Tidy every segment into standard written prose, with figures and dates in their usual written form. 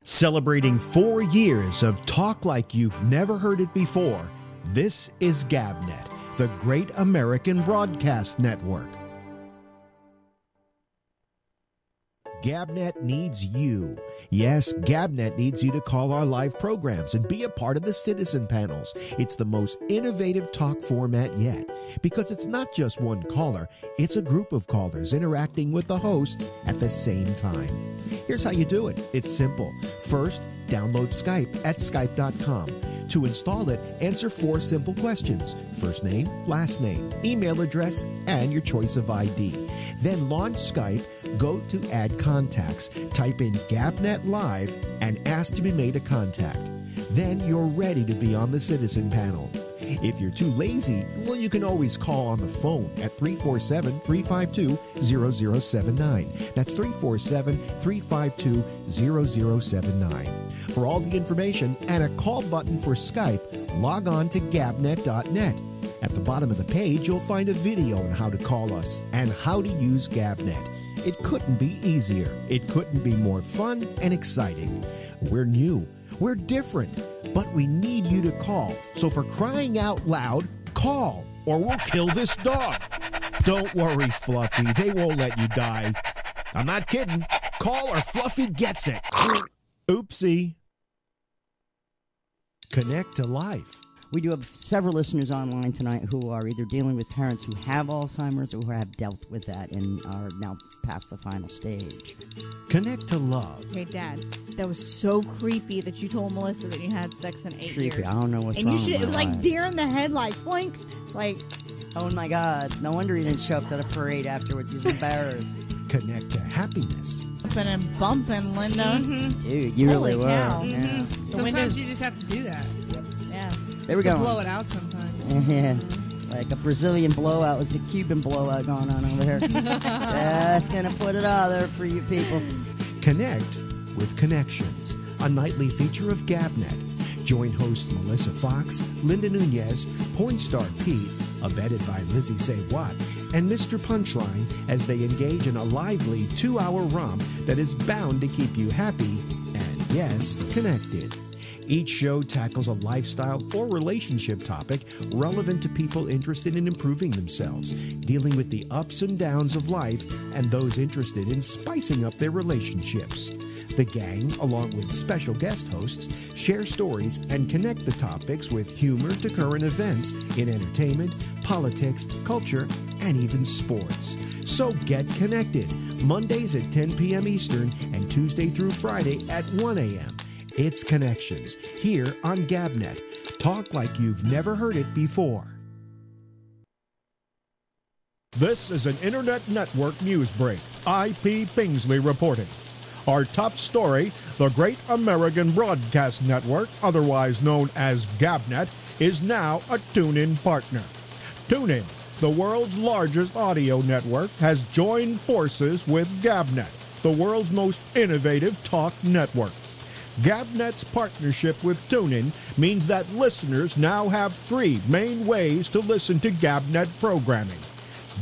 Celebrating 4 years of talk like you've never heard it before, this is GabNet, the Great American Broadcast Network. GabNet needs you. Yes, GabNet needs you to call our live programs and be a part of the citizen panels. It's the most innovative talk format yet, because it's not just one caller, it's a group of callers interacting with the hosts at the same time. Here's how you do it. It's simple. First, download Skype at skype.com. To install it, answer 4 simple questions: first name, last name, email address, and your choice of ID. Then launch Skype, go to Add Contacts, type in GabNet Live, and ask to be made a contact. Then you're ready to be on the citizen panel. If you're too lazy, well, you can always call on the phone at 347-352-0079. That's 347-352-0079. For all the information and a call button for Skype, log on to gabnet.net. At the bottom of the page, you'll find a video on how to call us and how to use GabNet. It couldn't be easier. It couldn't be more fun and exciting. We're new. We're different. But we need you to call. So for crying out loud, call, or we'll kill this dog. Don't worry, Fluffy. They won't let you die. I'm not kidding. Call or Fluffy gets it. Oopsie. Connect to life. We do have several listeners online tonight who are either dealing with parents who have Alzheimer's or who have dealt with that and are now past the final stage. Connect to love. Hey, Dad, that was so creepy that you told Melissa that you had sex in 8 years. Creepy. I don't know what's and wrong you should, with it was my like life. deer in the headlights, boink. Like, oh my God. No wonder he didn't show up to the parade afterwards. He was embarrassed. Connect to happiness. bumping and bumping, Linda. Mm-hmm. Dude, you Holy really cow. were. Mm-hmm. Yeah. Sometimes windows- you just have to do that. Yes. There we To go. blow it out sometimes. Yeah. Like a Brazilian blowout was the Cuban blowout going on over here. That's going to put it out there for you people. Connect with Connections, a nightly feature of GabNet. Join hosts Melissa Fox, Linda Nunez, Porn Star Pete, abetted by Lizzie Say What, and Mr. Punchline as they engage in a lively 2-hour romp that is bound to keep you happy and, yes, connected. Each show tackles a lifestyle or relationship topic relevant to people interested in improving themselves, dealing with the ups and downs of life, and those interested in spicing up their relationships. The gang, along with special guest hosts, share stories and connect the topics with humor to current events in entertainment, politics, culture, and even sports. So get connected, Mondays at 10 p.m. Eastern and Tuesday through Friday at 1 a.m. It's Connections, here on GabNet. Talk like you've never heard it before. This is an Internet Network news break. IP Pingsley reporting. Our top story, the Great American Broadcast Network, otherwise known as GabNet, is now a TuneIn partner. TuneIn, the world's largest audio network, has joined forces with GabNet, the world's most innovative talk network. GabNet's partnership with TuneIn means that listeners now have 3 main ways to listen to GabNet programming: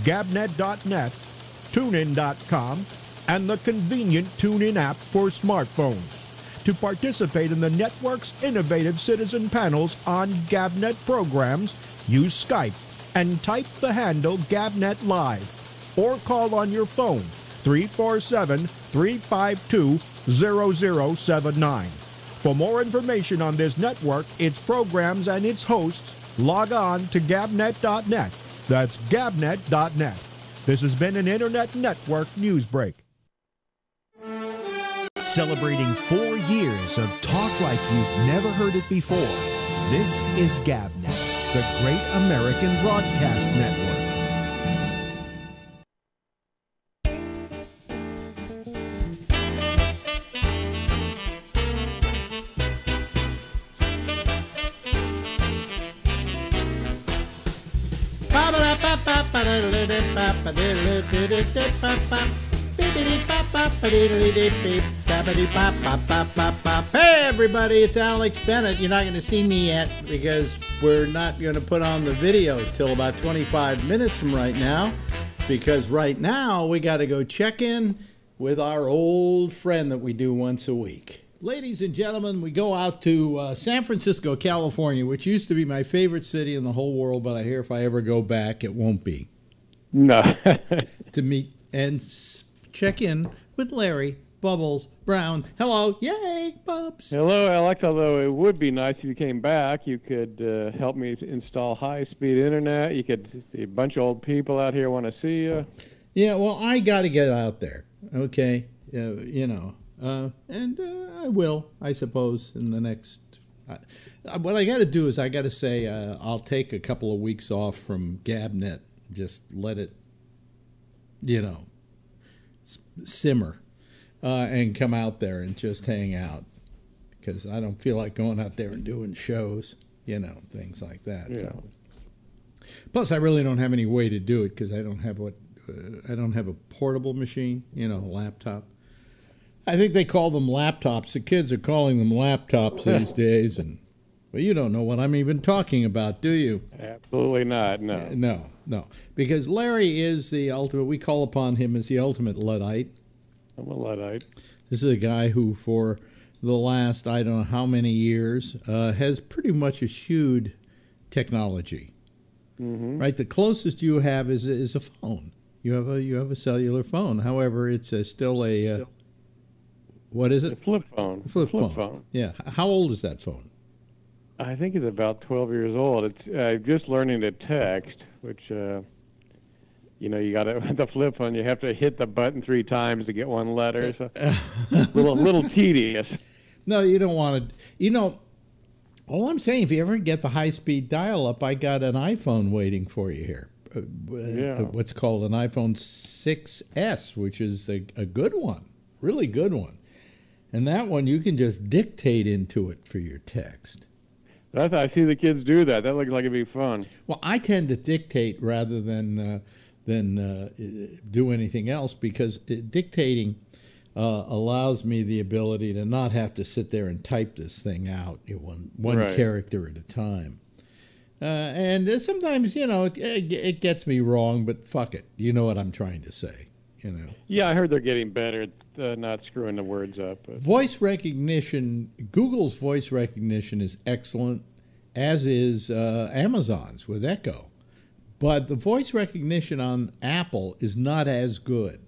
Gabnet.net, TuneIn.com, and the convenient TuneIn app for smartphones. To participate in the network's innovative citizen panels on GabNet programs, use Skype and type the handle GabNet Live, or call on your phone 347-352-0079. For more information on this network, its programs, and its hosts, log on to Gabnet.net. That's Gabnet.net. This has been an Internet Network news break. Celebrating 4 years of talk like you've never heard it before, this is GabNet, the Great American Broadcast Network. Hey everybody, it's Alex Bennett. You're not going to see me yet because we're not going to put on the video till about 25 minutes from right now, because right now we got to go check in with our old friend that we do once a week. Ladies and gentlemen, we go out to San Francisco, California, which used to be my favorite city in the whole world, but I hear if I ever go back, it won't be. No. To meet and check in with Larry Bubbles Brown. Hello. Yay, Bubs. Hello, Alex. Although it would be nice if you came back. You could help me install high-speed internet. You could see a bunch of old people out here want to see you. Yeah, well, I got to get out there, okay? And I will, I suppose, in the next... what I got to do is I got to say I'll take a couple of weeks off from GabNet. Just let it, simmer and come out there and just hang out. Because I don't feel like going out there and doing shows, things like that. Yeah. So. Plus, I really don't have any way to do it because I don't have a portable machine, a laptop. I think they call them laptops. The kids are calling them laptops these days, and well, you don't know what I'm even talking about, do you? Absolutely not. No. No. Because Larry is the ultimate. We call upon him as the ultimate Luddite. I'm a Luddite. This is a guy who, for the last I don't know how many years, has pretty much eschewed technology. Mm-hmm. Right. The closest you have is a phone. You have a cellular phone. However, it's still a what is it? A flip phone. Flip phone. Yeah. How old is that phone? I think it's about 12 years old. It's just learning to text, which, you got the flip phone. You have to hit the button 3 times to get one letter. So little tedious. No, you don't want to. All I'm saying, if you ever get the high-speed dial-up, I got an iPhone waiting for you here. What's called an iPhone 6S, which is a good one, really good one. And that one, you can just dictate into it for your text. I see the kids do that. That looks like it'd be fun. Well, I tend to dictate rather than do anything else because dictating allows me the ability to not have to sit there and type this thing out one right. character at a time. And sometimes, it gets me wrong, but fuck it. You know what I'm trying to say, Yeah, I heard they're getting better at not screwing the words up. But. Voice recognition, Google's voice recognition is excellent, as is Amazon's with Echo. But the voice recognition on Apple is not as good.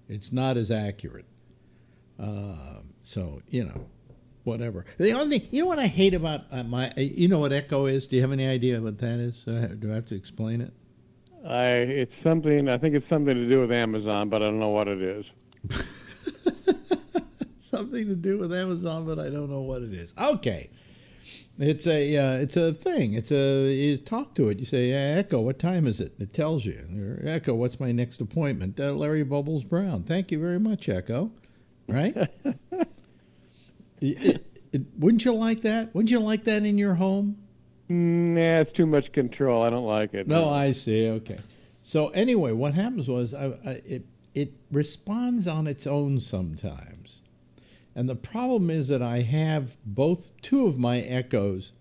It's not as accurate. So, whatever. The only thing, what I hate about what Echo is? Do you have any idea what that is? Do I have to explain it? I think it's something to do with Amazon, but I don't know what it is. Something to do with Amazon, but I don't know what it is. Okay. It's a thing. You talk to it. You say, Echo, what time is it? It tells you. Or, Echo, what's my next appointment? Larry Bubbles Brown. Thank you very much, Echo. Right? Wouldn't you like that? Wouldn't you like that in your home? Nah, it's too much control. I don't like it. No, I see. Okay. So anyway, what happens was it responds on its own sometimes. And the problem is that I have two of my Echoes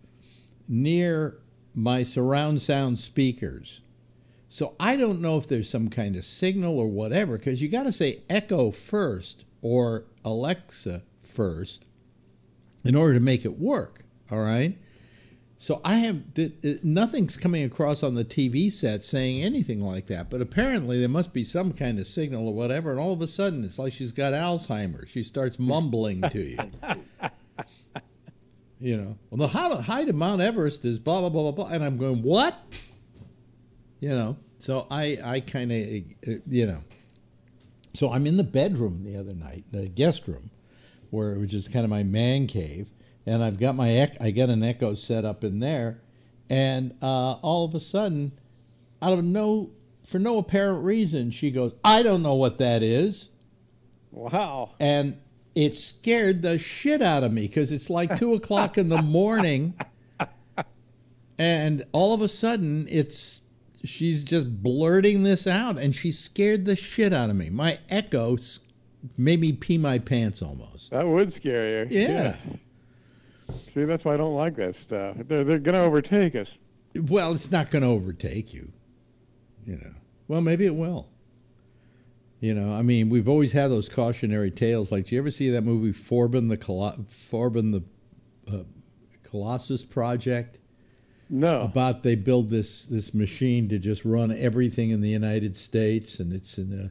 near my surround sound speakers. So I don't know if there's some kind of signal or whatever, because you got to say Echo first or Alexa first in order to make it work, all right? So I have nothing's coming across on the TV set saying anything like that, but apparently there must be some kind of signal or whatever, and all of a sudden it's like she's got Alzheimer's. She starts mumbling to you. Well, the height of Mount Everest is blah, blah, blah, blah, blah, and I'm going, what? So I kind of, So I'm in the bedroom the other night, the guest room, which is kind of my man cave, and I've got I got an Echo set up in there, and all of a sudden, for no apparent reason, she goes, I don't know what that is. Wow. And it scared the shit out of me because it's like 2 o'clock in the morning, and all of a sudden she's just blurting this out, and she scared the shit out of me. My Echo made me pee my pants almost. That would scare you. Yeah. See, that's why I don't like that stuff. They're going to overtake us. Well, it's not going to overtake you. Well, maybe it will. You know, I mean, we've always had those cautionary tales. Like, do you ever see that movie Forbin the Colossus Project? No. About they build this machine to just run everything in the United States, and it's in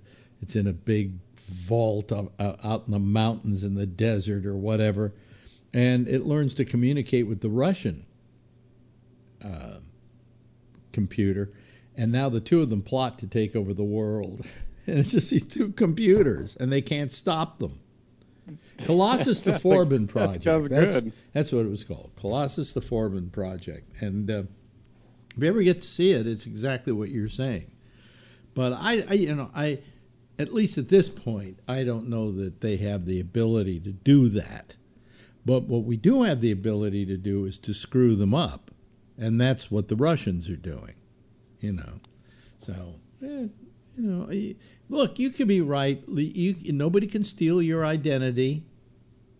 a big vault out in the mountains in the desert or whatever, and it learns to communicate with the Russian computer, and now the two of them plot to take over the world. And it's just these two computers, and they can't stop them. Colossus the Forbin Project. That's what it was called. Colossus the Forbin Project. And if you ever get to see it, it's exactly what you're saying. But I at least at this point, I don't know that they have the ability to do that. But what we do have the ability to do is to screw them up, and that's what the Russians are doing. You know, so you know, look, you could be right. Nobody can steal your identity.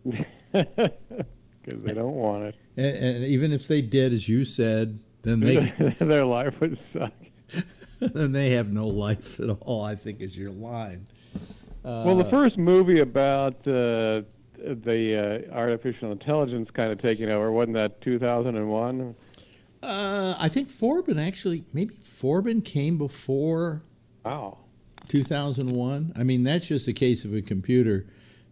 Because they don't want it. And even if they did, as you said, then their life would suck. Then they have no life at all, I think, is your line. Well, the first movie about the artificial intelligence kind of taking over, wasn't that 2001? I think Forbin came before 2001. I mean, that's just a case of a computer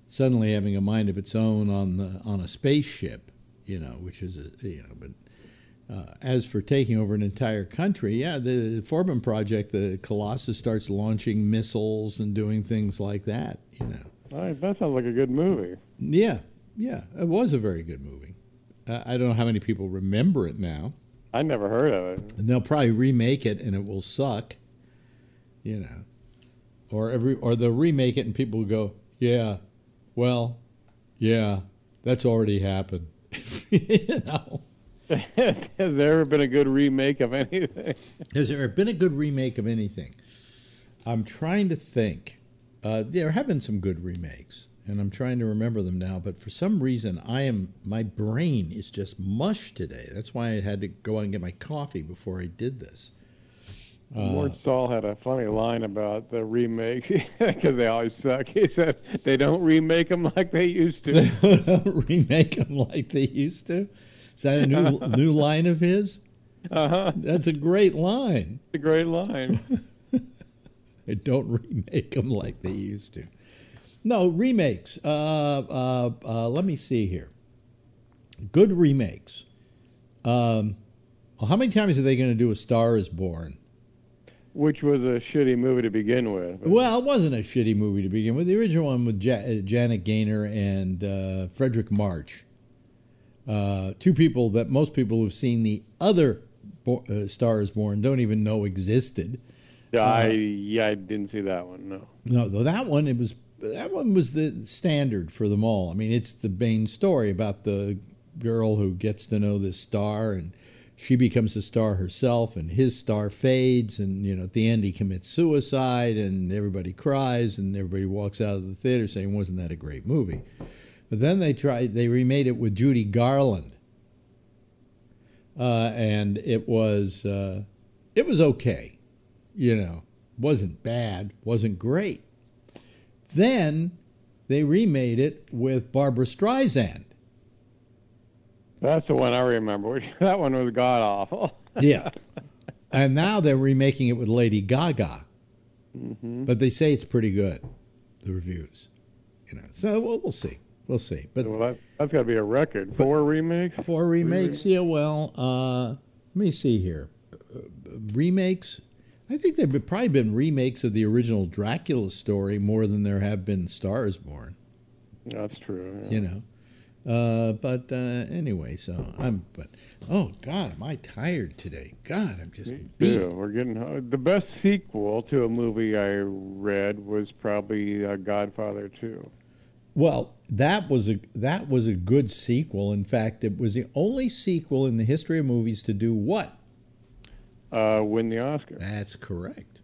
suddenly having a mind of its own on a spaceship, you know, which is but as for taking over an entire country, yeah, the Forbin Project, the Colossus starts launching missiles and doing things like that, you know. That sounds like a good movie. Yeah, it was a very good movie. I don't know how many people remember it now. I never heard of it. And they'll probably remake it, and it will suck, you know. Or they'll remake it, and people will go, yeah, well, yeah, that's already happened. You know. Has there ever been a good remake of anything? Has there been a good remake of anything? I'm trying to think. There have been some good remakes, and I'm trying to remember them now. But for some reason, my brain is just mush today. That's why I had to go out and get my coffee before I did this. Mort Saul had a funny line about the remake because they always suck. He said they don't remake them like they used to. They don't remake them like they used to. Is that a new line of his? Uh-huh. That's a great line. It's a great line. They don't remake them like they used to. No, remakes. Let me see here. Good remakes. Well, how many times are they going to do A Star is Born? Which was a shitty movie to begin with. Well, it wasn't a shitty movie to begin with. The original one with Janet Gaynor and Frederick March. Two people that most people who've seen the other Star is Born don't even know existed. I didn't see that one. No, though that one was the standard for them all. I mean, it's the main story about the girl who gets to know this star, and she becomes a star herself, and his star fades, and at the end he commits suicide, and everybody cries, and everybody walks out of the theater saying, "Wasn't that a great movie?" But then they remade it with Judy Garland, and it was okay. Wasn't bad, wasn't great. Then they remade it with Barbra Streisand. That's the one I remember. That one was god-awful. Yeah. And now they're remaking it with Lady Gaga. Mm-hmm. But they say it's pretty good, the reviews. So we'll see. We'll see. But that's got to be a record. 4 remakes? 4 remakes, yeah, well, let me see here. Remakes? I think there have probably been remakes of the original Dracula story more than there have been Star is Born. That's true. Yeah. But anyway, oh God, am I tired today? God, I'm just beat. Yeah, we're getting the best sequel to a movie I read was probably Godfather 2. Well, that was a good sequel. In fact, it was the only sequel in the history of movies to do what? Win the Oscar. That's correct.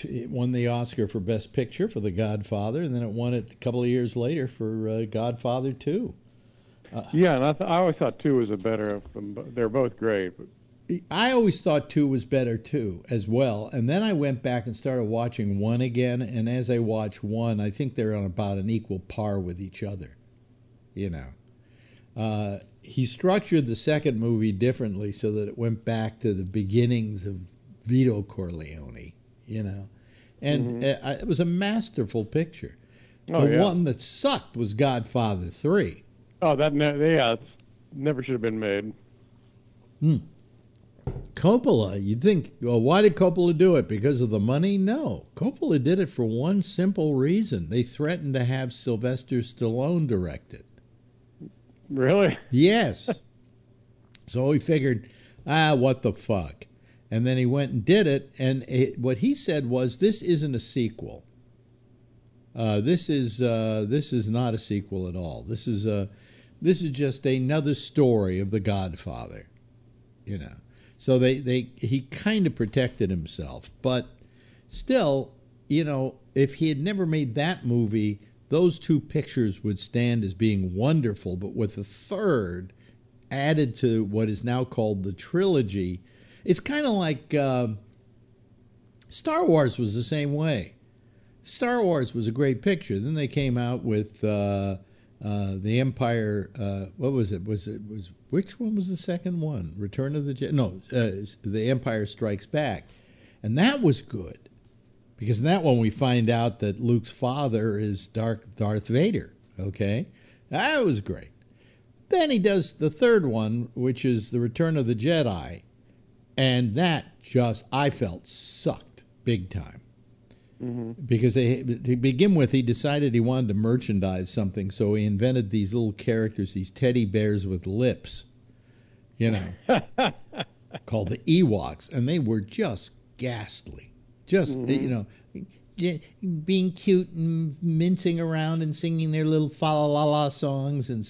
It won the Oscar for Best Picture for The Godfather, and then it won it a couple of years later for Godfather 2. Yeah, and I always thought 2 was a better of them. They're both great. But I always thought 2 was better too, as well. And then I went back and started watching 1 again. And as I watch 1, I think they're on about an equal par with each other. You know, he structured the second movie differently so that it went back to the beginnings of Vito Corleone. You know, and it was a masterful picture. The one that sucked was Godfather 3. Oh, that never should have been made. Coppola, you'd think, well, why did Coppola do it? Because of the money? No. Coppola did it for one simple reason. They threatened to have Sylvester Stallone direct it. Really? Yes. So he figured, what the fuck? And then he went and did it, and what he said was, this isn't a sequel. This is not a sequel at all. This is just another story of The Godfather, you know. So he kind of protected himself, but still, you know, if he had never made that movie, those 2 pictures would stand as being wonderful. But with the third added to what is now called the trilogy, it's kind of like Star Wars was the same way. Star Wars was a great picture. Then they came out with the Empire. What was it? Which one was the second one? Return of the Jedi? No, The Empire Strikes Back, and that was good because in that one we find out that Luke's father is Darth Vader. Okay, that was great. Then he does the third one, which is The Return of the Jedi, and that I felt sucked big time. Because to begin with, he decided he wanted to merchandise something, so he invented these little characters, these teddy bears with lips, you know, called the Ewoks, and they were just ghastly. Just, you know, being cute and mincing around and singing their little fa-la-la-la songs, and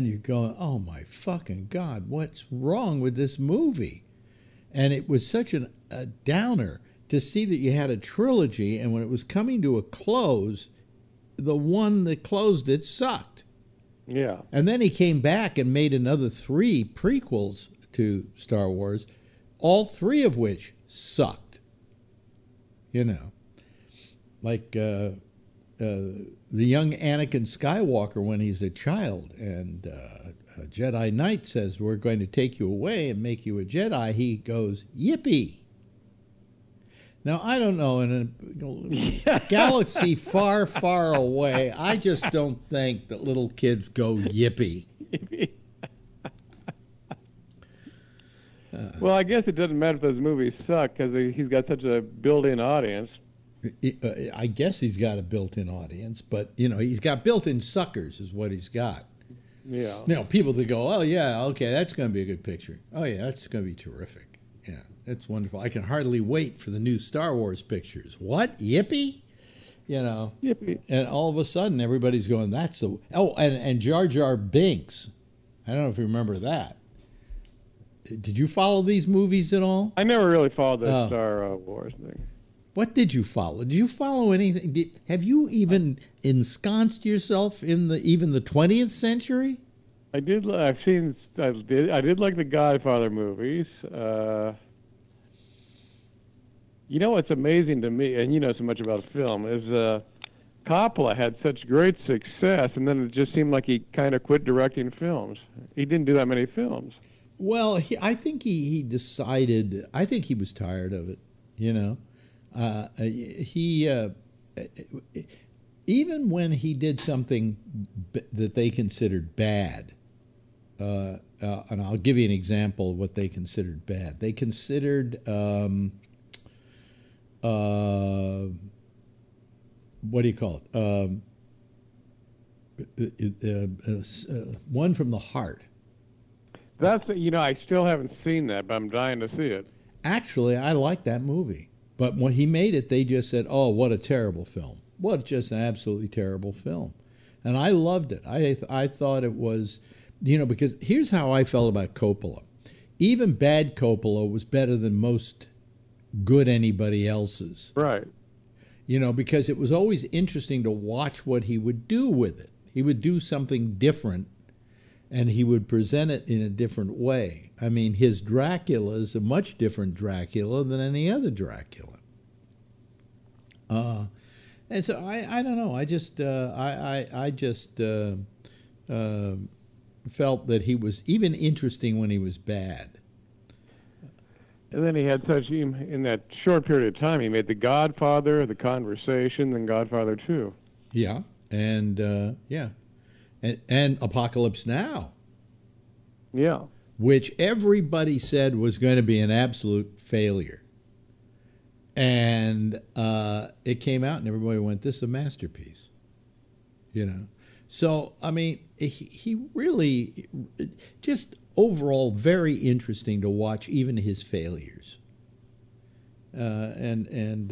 you're going, oh my fucking God, what's wrong with this movie? And it was such a downer to see that you had a trilogy, and when it was coming to a close, the one that closed it sucked. Yeah. And then he came back and made another 3 prequels to Star Wars, all 3 of which sucked. You know, like the young Anakin Skywalker when he's a child, and a Jedi Knight says, we're going to take you away and make you a Jedi. He goes, yippee. Now, I don't know, in a galaxy far, far away, I just don't think that little kids go yippee. Well, I guess it doesn't matter if those movies suck because he's got such a built-in audience. I guess he's got a built-in audience, but, you know, he's got built-in suckers is what he's got. Yeah. You know, people that go, oh, yeah, okay, that's going to be a good picture. Oh, yeah, that's going to be terrific. Yeah, that's wonderful. I can hardly wait for the new Star Wars pictures. What? Yippee? You know? Yippee. And all of a sudden, everybody's going, that's the... Oh, and Jar Jar Binks. I don't know if you remember that. Did you follow these movies at all? I never really followed the Star Wars thing. What did you follow? Did you follow anything? Have you even ensconced yourself in even the 20th century? I did. I did like the Godfather movies. You know what's amazing to me, and you know so much about film, is Coppola had such great success, and then it just seemed like he kind of quit directing films. He didn't do that many films. Well, I think he decided. I think he was tired of it. You know, even when he did something that they considered bad. And I'll give you an example of what they considered bad. They considered what do you call it? One from the Heart. That's, you know, I still haven't seen that, but I'm dying to see it. Actually, I like that movie. But when he made it, they just said, oh, what a terrible film. What just an absolutely terrible film. And I loved it. I thought it was, you know, because here's how I felt about Coppola. Even bad Coppola was better than most good anybody else's. Right. You know, because it was always interesting to watch what he would do with it. He would do something different. and he would present it in a different way. I mean, his Dracula is a much different Dracula than any other Dracula. And so I don't know. I just felt that he was even interesting when he was bad. And then he had in that short period of time, he made The Godfather, The Conversation, and Godfather 2. Yeah, and and Apocalypse Now. Yeah. Which everybody said was going to be an absolute failure. And it came out and everybody went, this is a masterpiece. You know? So, I mean, he really, just overall very interesting to watch, even his failures. And you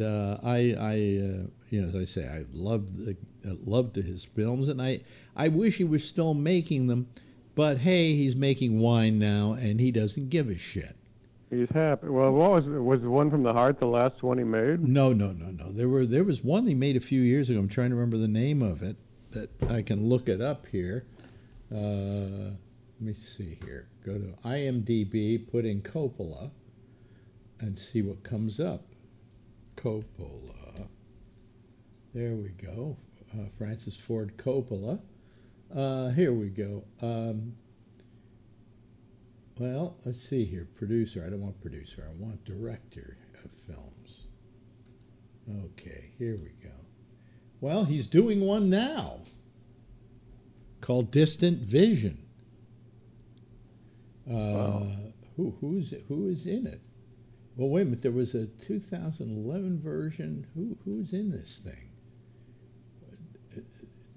know, as I say, I loved his films, and I wish he was still making them, but hey, he's making wine now, and he doesn't give a shit. He's happy. Well, what was the one from the heart the last one he made? No. There was one he made a few years ago. I'm trying to remember the name of it. That I can look it up here. Let me see here. Go to IMDb, put in Coppola, and see what comes up. Coppola. There we go. Francis Ford Coppola. Here we go. Well, let's see here. Producer. I don't want producer. I want director of films. Okay, here we go. Well, he's doing one now called Distant Vision. Wow. Who is in it? Well, wait a minute. There was a 2011 version. Who's in this thing?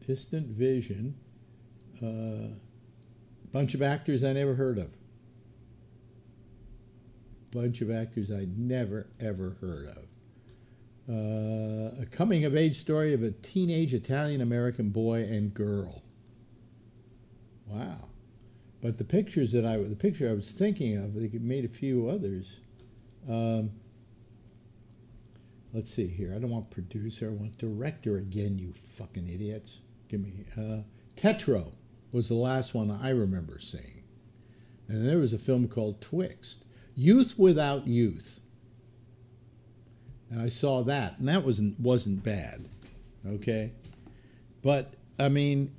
Distant Vision. Bunch of actors I never heard of. Bunch of actors I never ever heard of. A coming-of-age story of a teenage Italian-American boy and girl. Wow. But the picture I was thinking of, they made a few others. Let's see here. I don't want producer. I want director again, you fucking idiots. Give me... Tetro was the last one I remember seeing. And there was a film called Twixt. Youth Without Youth. And I saw that, and that wasn't bad, okay? But, I mean,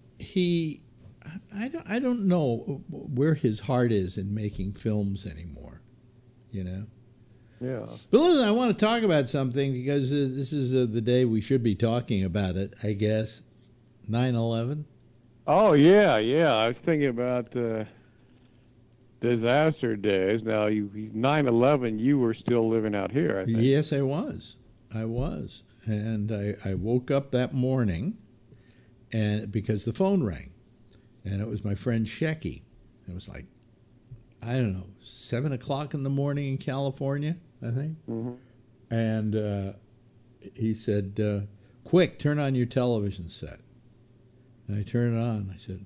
I don't know where his heart is in making films anymore, you know? Yeah. But listen, I want to talk about something because this is the day we should be talking about it, I guess. 9/11. Oh, yeah. I was thinking about disaster days. Now, 9/11, you were still living out here, I think. Yes, I was. And I woke up that morning and because the phone rang. And it was my friend Shecky. It was like, I don't know, 7 o'clock in the morning in California, I think. Mm-hmm. And he said, quick, turn on your television set. And I turned it on. I said,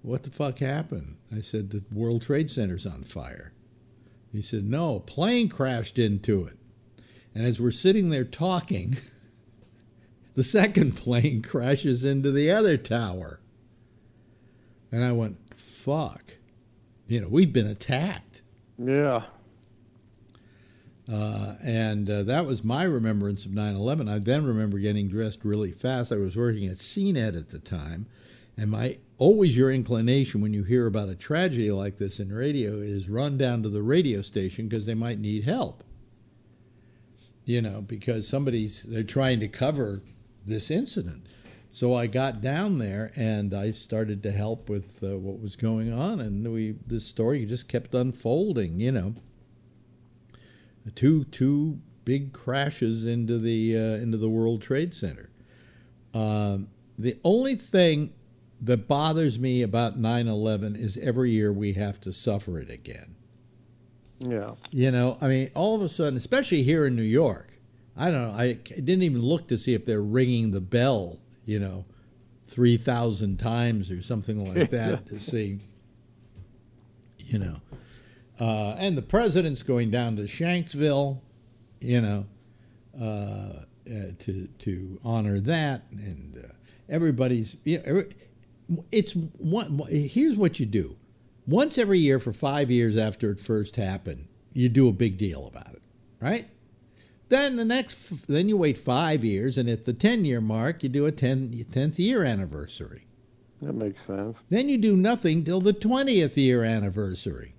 what the fuck happened? I said, the World Trade Center's on fire. He said, no, a plane crashed into it. And as we're sitting there talking, the second plane crashes into the other tower. And I went, fuck. You know, we've been attacked. Yeah. And that was my remembrance of 9/11. I then remember getting dressed really fast. I was working at CNET at the time. And always your inclination when you hear about a tragedy like this in radio is run down to the radio station because they might need help. You know, because they're trying to cover this incident. So I got down there and I started to help with what was going on, and this story just kept unfolding. You know, two big crashes into the World Trade Center. The only thing that bothers me about 9/11 is every year we have to suffer it again. Yeah. You know, I mean, all of a sudden, especially here in New York, I don't know. I didn't even look to see if they're ringing the bell, 3,000 times or something like that to see, and the president's going down to Shanksville, to honor that, and everybody's, it's one. Here's what you do: once every year for 5 years after it first happened, you do a big deal about it, right? Then then you wait 5 years, and at the 10-year mark, you do a 10th year anniversary. That makes sense. Then you do nothing till the 20th year anniversary.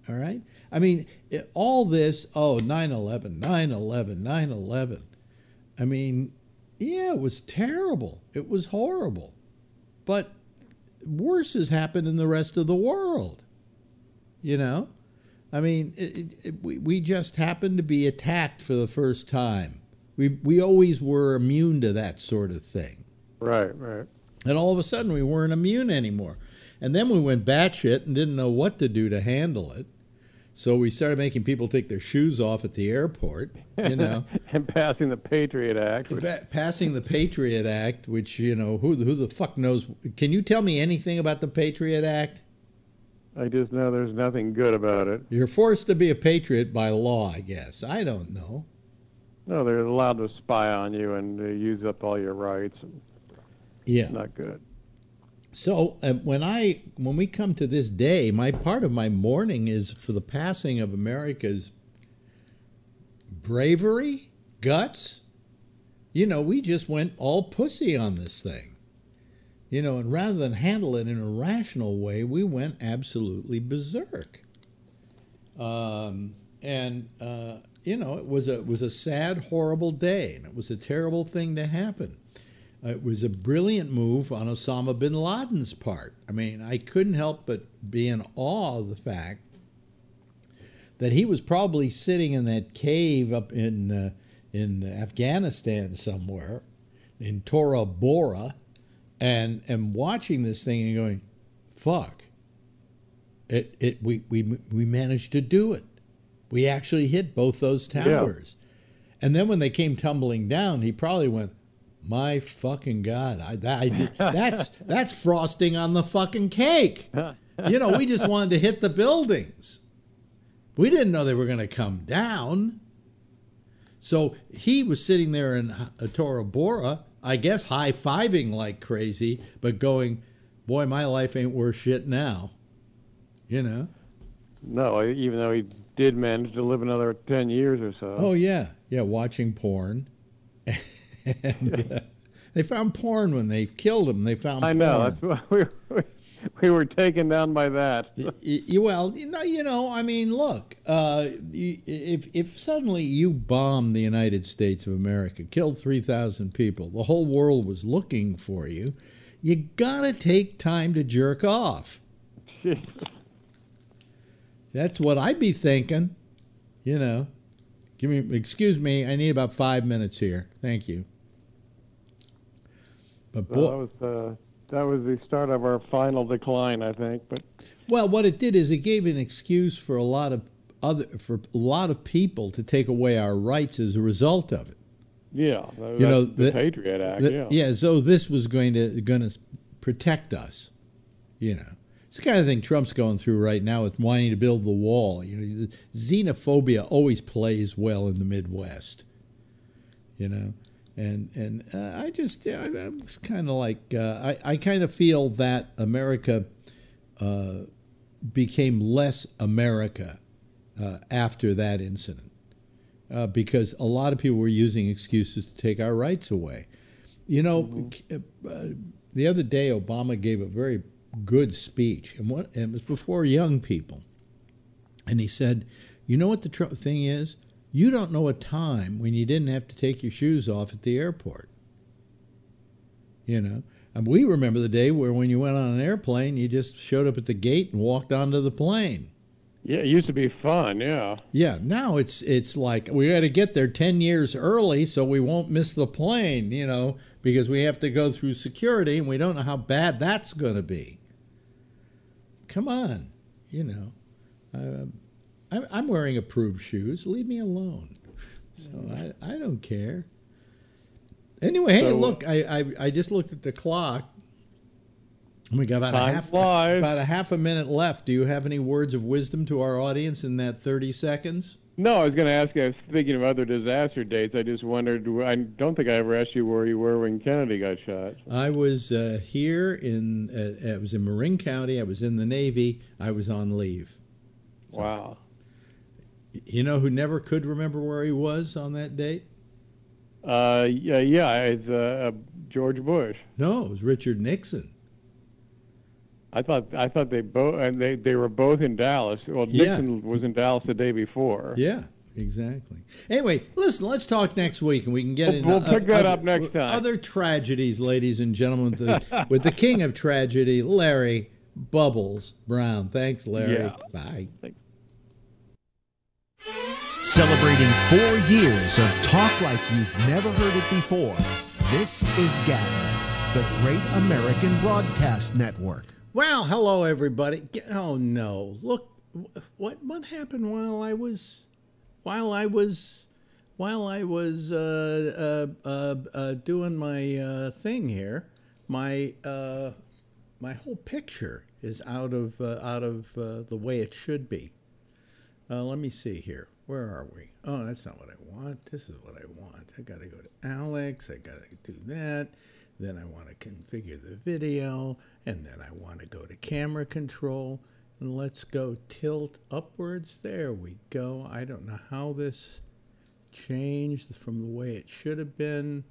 All right? I mean, all this, 9/11, 9/11, 9/11. I mean, yeah, it was terrible. It was horrible. But worse has happened in the rest of the world. You know? I mean, we just happened to be attacked for the first time. We always were immune to that sort of thing. Right. And all of a sudden, we weren't immune anymore. And then we went batshit and didn't know what to do to handle it. So we started making people take their shoes off at the airport, you know. And passing the Patriot Act. Passing the Patriot Act, which, you know, who the fuck knows? Can you tell me anything about the Patriot Act? I just know there's nothing good about it. You're forced to be a patriot by law, I guess. I don't know. No, they're allowed to spy on you and use up all your rights. Yeah. Not good. So when we come to this day, part of my mourning is for the passing of America's bravery, guts. You know, we just went all pussy on this thing. You know, and rather than handle it in a rational way, we went absolutely berserk. You know, it was a sad, horrible day, and it was a terrible thing to happen. It was a brilliant move on Osama bin Laden's part. I mean, I couldn't help but be in awe of the fact that he was probably sitting in that cave up in Afghanistan somewhere, in Tora Bora, and watching this thing and going, "Fuck! We managed to do it. We actually hit both those towers." Yeah. And then when they came tumbling down, he probably went, "My fucking God, that's frosting on the fucking cake." You know, we just wanted to hit the buildings. We didn't know they were going to come down. So he was sitting there in Tora Bora, I guess high-fiving like crazy, but going, "Boy, my life ain't worth shit now." You know? No, even though he did manage to live another 10 years or so. Oh, yeah. Yeah, watching porn. And they found porn when they killed him. They found porn. I know. That's why we were taken down by that. Well, you know. I mean, look. If suddenly you bombed the United States of America, killed 3,000 people, the whole world was looking for you. You gotta take time to jerk off. That's what I'd be thinking. You know. Excuse me. I need about 5 minutes here. Thank you. But that was the start of our final decline, I think. But well, what it did is it gave an excuse for a lot of people to take away our rights as a result of it. Yeah, the Patriot Act. Yeah. So this was going to protect us. You know, it's the kind of thing Trump's going through right now with wanting to build the wall. You know, xenophobia always plays well in the Midwest. You know. And I was kind of like, I kind of feel that America became less America after that incident because a lot of people were using excuses to take our rights away. You know, the other day Obama gave a very good speech, and it was before young people. And he said, "You know what the thing is? You don't know a time when you didn't have to take your shoes off at the airport." You know, and we remember the day where when you went on an airplane, you just showed up at the gate and walked onto the plane. Yeah, it used to be fun, yeah. Yeah, now it's like we got to get there 10 years early so we won't miss the plane, you know, because we have to go through security and we don't know how bad that's going to be. Come on, you know. I'm wearing approved shoes. Leave me alone. So I don't care. Anyway, hey, look, I just looked at the clock. We got about a half a minute left. Do you have any words of wisdom to our audience in that 30 seconds? No, I was going to ask you, I was thinking of other disaster dates. I just wondered, I don't think I ever asked you where you were when Kennedy got shot. I was here I was in Marin County. I was in the Navy. I was on leave. So, wow. You know who never could remember where he was on that date? Yeah, it's George Bush. No, it was Richard Nixon. I thought they both, and they were both in Dallas. Well, Nixon was in Dallas the day before. Yeah, exactly. Anyway, listen, let's talk next week, and we can get into we'll pick that up next time. Other tragedies, ladies and gentlemen, with the king of tragedy, Larry Bubbles Brown. Thanks, Larry. Yeah. Bye. Thanks. Celebrating 4 years of talk like you've never heard it before. This is GABNET, the Great American Broadcast Network. Well, hello everybody. Oh no! Look, what happened while I was doing my thing here. My whole picture is out of the way it should be. Let me see here. Where are we? Oh, that's not what I want. This is what I want. I got to go to Alex. I got to do that. Then I want to configure the video, and then I want to go to camera control, and let's go tilt upwards. There we go. I don't know how this changed from the way it should have been,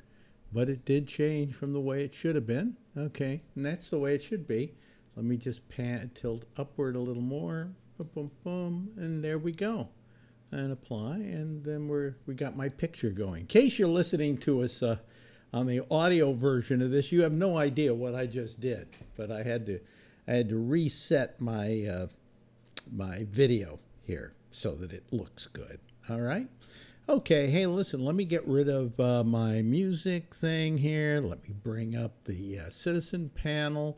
but it did change from the way it should have been. Okay, and that's the way it should be. Let me just tilt upward a little more. Boom, boom, boom, and there we go. And apply, and then we got my picture going. In case you're listening to us on the audio version of this, you have no idea what I just did, but I had to reset my my video here so that it looks good. All right. Okay. Hey, listen. Let me get rid of my music thing here. Let me bring up the citizen panel.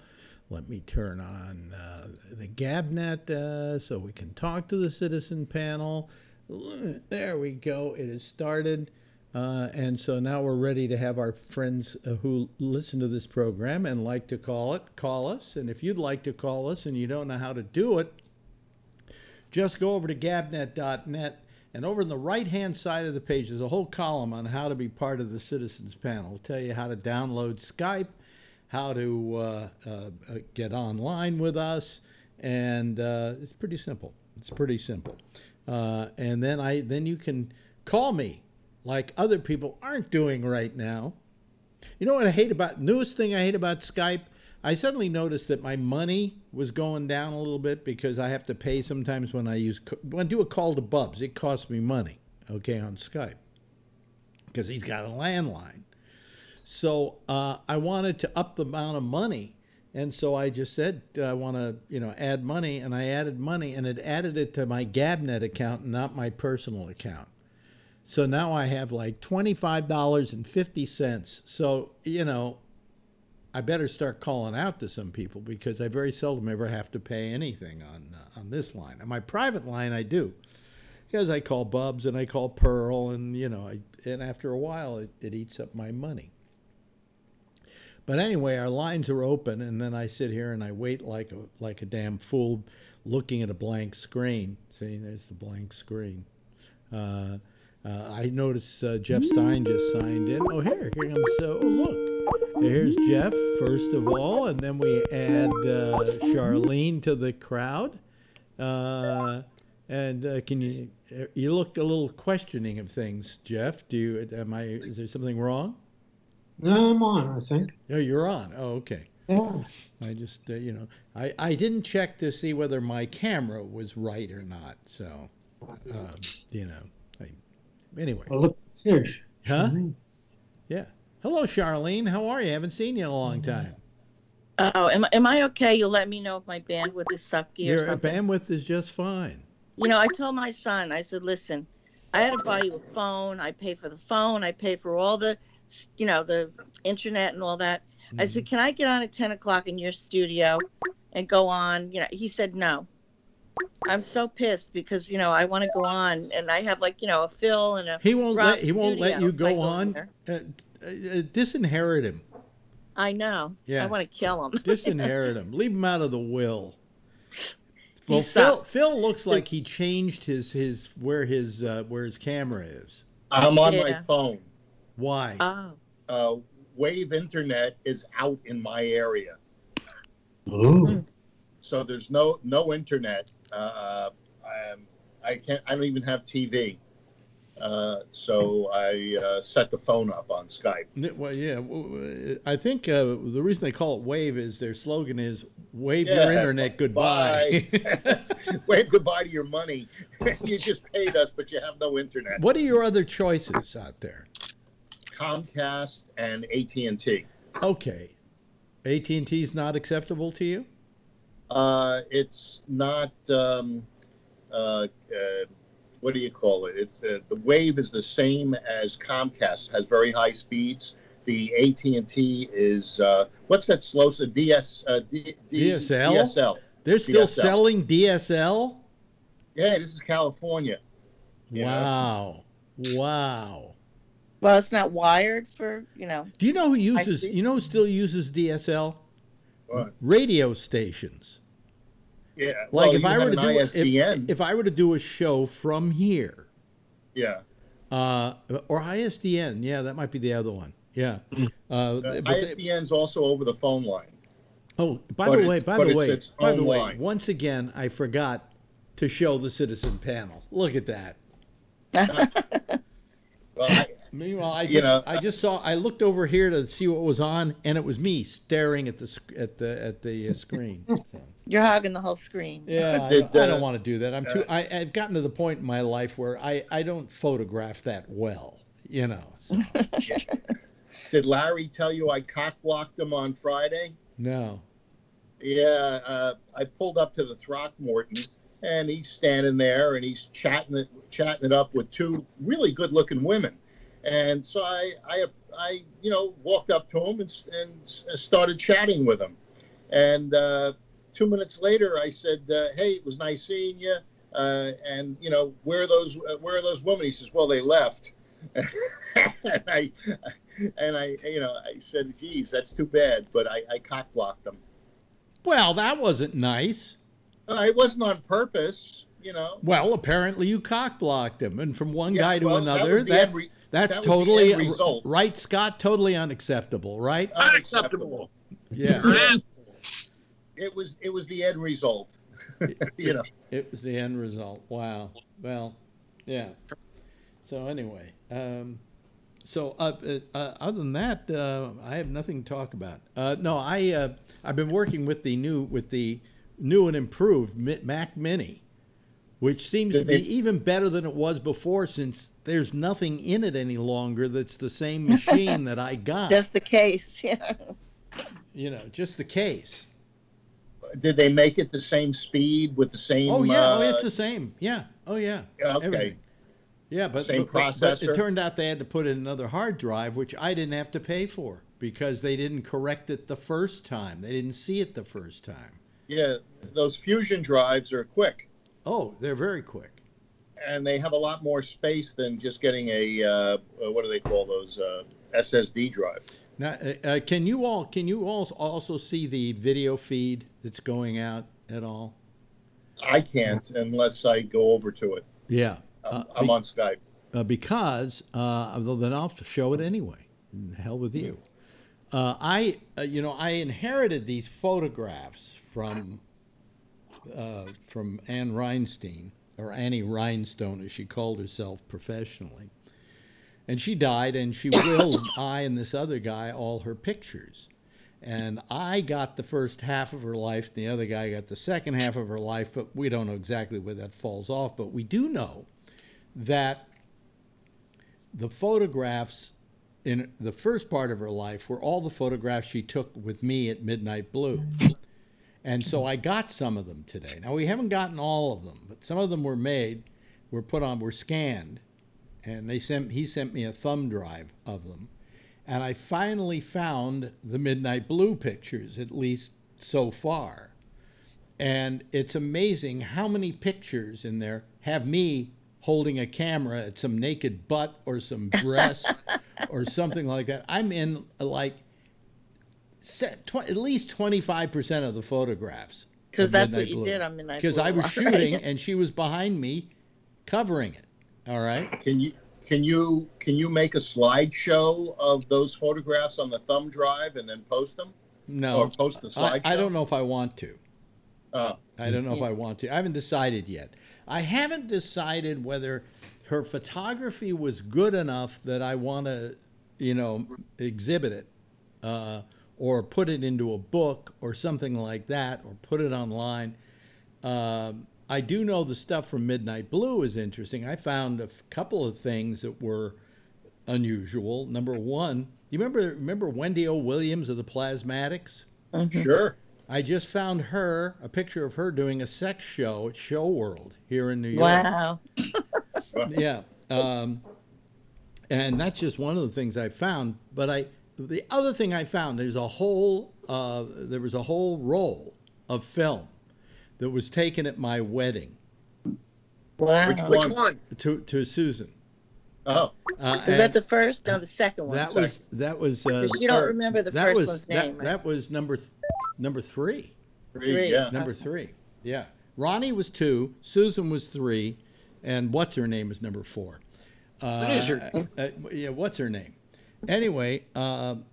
Let me turn on the GABNet so we can talk to the citizen panel. There we go. It has started. And so now we're ready to have our friends who listen to this program and like to call us. And if you'd like to call us and you don't know how to do it, just go over to gabnet.net. And over on the right-hand side of the page, there's a whole column on how to be part of the Citizens Panel. It'll tell you how to download Skype, how to get online with us, and it's pretty simple. It's pretty simple. And then you can call me like other people aren't doing right now. You know what I hate about, newest thing I hate about Skype? I suddenly noticed that my money was going down a little bit because I have to pay sometimes when I do a call to Bubs. It costs me money, okay, on Skype because he's got a landline. So I wanted to up the amount of money. And so I just said, I want to, add money, and I added money, and it added it to my GABNet account, not my personal account. So now I have like $25.50. So, I better start calling out to some people because I very seldom ever have to pay anything on this line. On my private line, I do, because I call Bubs and I call Pearl, and and after a while, it eats up my money. But anyway, our lines are open, and then I sit here and I wait like a damn fool, looking at a blank screen. See, there's the blank screen. I noticed Jeff Stein just signed in. Oh, here comes. Oh, look. Here's Jeff, first of all, and then we add Charlene to the crowd. And can you looked a little questioning of things, Jeff? Is there something wrong? No, I'm on, I think. Oh, you're on. Oh, okay. Yeah. I just, I didn't check to see whether my camera was right or not. So, anyway. Well, look, serious. Huh? Yeah. Hello, Charlene. How are you? Haven't seen you in a long time. Oh, am I okay? You'll let me know if my bandwidth is sucky or something. Your bandwidth is just fine. I told my son, I said, listen, I had to buy you a phone. I pay for the phone. I pay for all the, the internet and all that. Mm-hmm. I said, can I get on at 10 o'clock in your studio and go on? He said, no. I'm so pissed because, I want to go on and I have a Phil and a He won't let you go on. Disinherit him. I know. Yeah. I want to kill him. Disinherit him. Leave him out of the will. Well, He stopped. Phil looks like he changed his where his camera is. I'm on my Yeah. phone. Why? Wave internet is out in my area, Ooh. so there's no internet. I don't even have TV. So I set the phone up on Skype. Well, yeah, I think the reason they call it Wave is their slogan is "Wave your internet goodbye." Wave goodbye to your money. You just paid us, but you have no internet. What are your other choices out there? Comcast and AT&T. Okay, AT&T is not acceptable to you? It's not. What do you call it? It's the Wave is the same as Comcast. Has very high speeds. The AT&T is what's that slow? So DSL. DSL. They're still DSL. selling DSL? Yeah, this is California. Wow. Wow. Well, it's not wired for, Do you know who uses? see. You know who still uses DSL? What? Radio stations. Yeah. Like well, if you I have were to an do ISDN. if I were to do a show from here, Yeah. or ISDN, yeah, that might be the other one. Yeah. But ISDN's also over the phone line. oh, by but the way, it's- by but the it's way, its by the own way, line. once again, I forgot to show the citizen panel. Look at that. Well, Meanwhile, I looked over here to see what was on, and it was me staring at the screen. So. You're hogging the whole screen. Yeah, I don't want to do that. I've gotten to the point in my life where I don't photograph that well, So. did Larry tell you I cock blocked him on Friday? No. Yeah, I pulled up to the Throckmorton, and he's standing there, and he's chatting it up with two really good-looking women, and so I walked up to him and started chatting with him, and 2 minutes later I said, "Hey, it was nice seeing you," and where are those women? He says, "Well, they left," and I said, "Geez, that's too bad," but I cock blocked them. Well, that wasn't nice. It wasn't on purpose, Well, apparently you cock blocked him, and from one Yeah, guy to well, that another, was the end re- that's that was the totally end result. right, Scott. Totally unacceptable, right? Unacceptable. Yeah. It was the end result. It was the end result. Wow. Well, yeah. So anyway, other than that, I have nothing to talk about. No, I've been working with the new and improved Mac Mini, which seems to be even better than it was before, since there's nothing in it any longer that's the same machine that I got. Just the case. Yeah. Just the case. Did they make it the same speed with the same? Oh yeah, it's the same. Yeah. Oh yeah. Okay. Everything. Yeah, but Same but processor? it turned out they had to put in another hard drive, which I didn't have to pay for because they didn't correct it the first time. They didn't see it the first time. Yeah, those Fusion drives are quick, Oh, they're very quick. and they have a lot more space than just getting a what do they call those SSD drive? Now, can you all also see the video feed that's going out at all? I can't unless I go over to it. Yeah. I'm on Skype. Because then I'll show it anyway. The hell with you. I inherited these photographs from Anne Rhinestone, or Annie Rhinestone, as she called herself professionally. And she died, and she willed I and this other guy all her pictures. And I got the first half of her life, and the other guy got the second half of her life, but we don't know exactly where that falls off. But we do know that the photographs in the first part of her life were all the photographs she took with me at Midnight Blue. And so I got some of them today. Now, we haven't gotten all of them, but some of them were were scanned, and he sent me a thumb drive of them. And I finally found the Midnight Blue pictures, at least so far. And it's amazing how many pictures in there have me holding a camera at some naked butt or some breast or something like that. I'm in like at least 25% of the photographs Because that's what you did on Midnight Blue. Because I was shooting and she was behind me, covering it. All right. Can you make a slideshow of those photographs on the thumb drive and then post them? No. Or post the slideshow? I don't know if I want to. Oh. I don't know if I want to. I haven't decided yet. I haven't decided whether her photography was good enough that I want to, exhibit it, or put it into a book or something like that, or put it online. I do know the stuff from Midnight Blue is interesting. I found a couple of things that were unusual. Number one, you remember Wendy O. Williams of the Plasmatics? Mm-hmm. Sure. I just found a picture of her doing a sex show at Show World here in New York. Wow. Yeah. And that's just one of the things I found. But the other thing I found, there was a whole roll of film that was taken at my wedding. Wow. Which one? To Susan. Oh. Is that the first? No, the second one. That was. Because you don't remember the first one's name. Right? That was number three. Three, yeah. Number 3. Yeah. Ronnie was 2, Susan was 3, and what's her name is number 4. What is her name? Yeah, what's her name? Anyway, so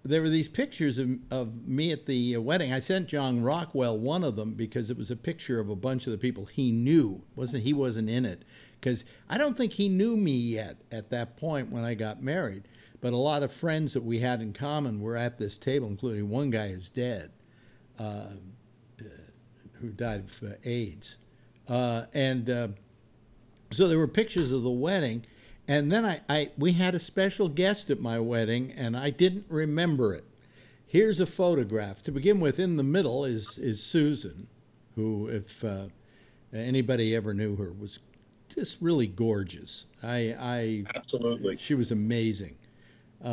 there were these pictures of me at the wedding. I sent John Rockwell one of them because it was a picture of a bunch of the people he knew. He wasn't in it, because I don't think he knew me yet at that point when I got married. But a lot of friends that we had in common were at this table, including one guy who's dead, who died of AIDS. So there were pictures of the wedding. And then we had a special guest at my wedding, and I didn't remember it. Here's a photograph. To begin with, in the middle is Susan, who, if anybody ever knew her, was just really gorgeous. Absolutely. She was amazing. She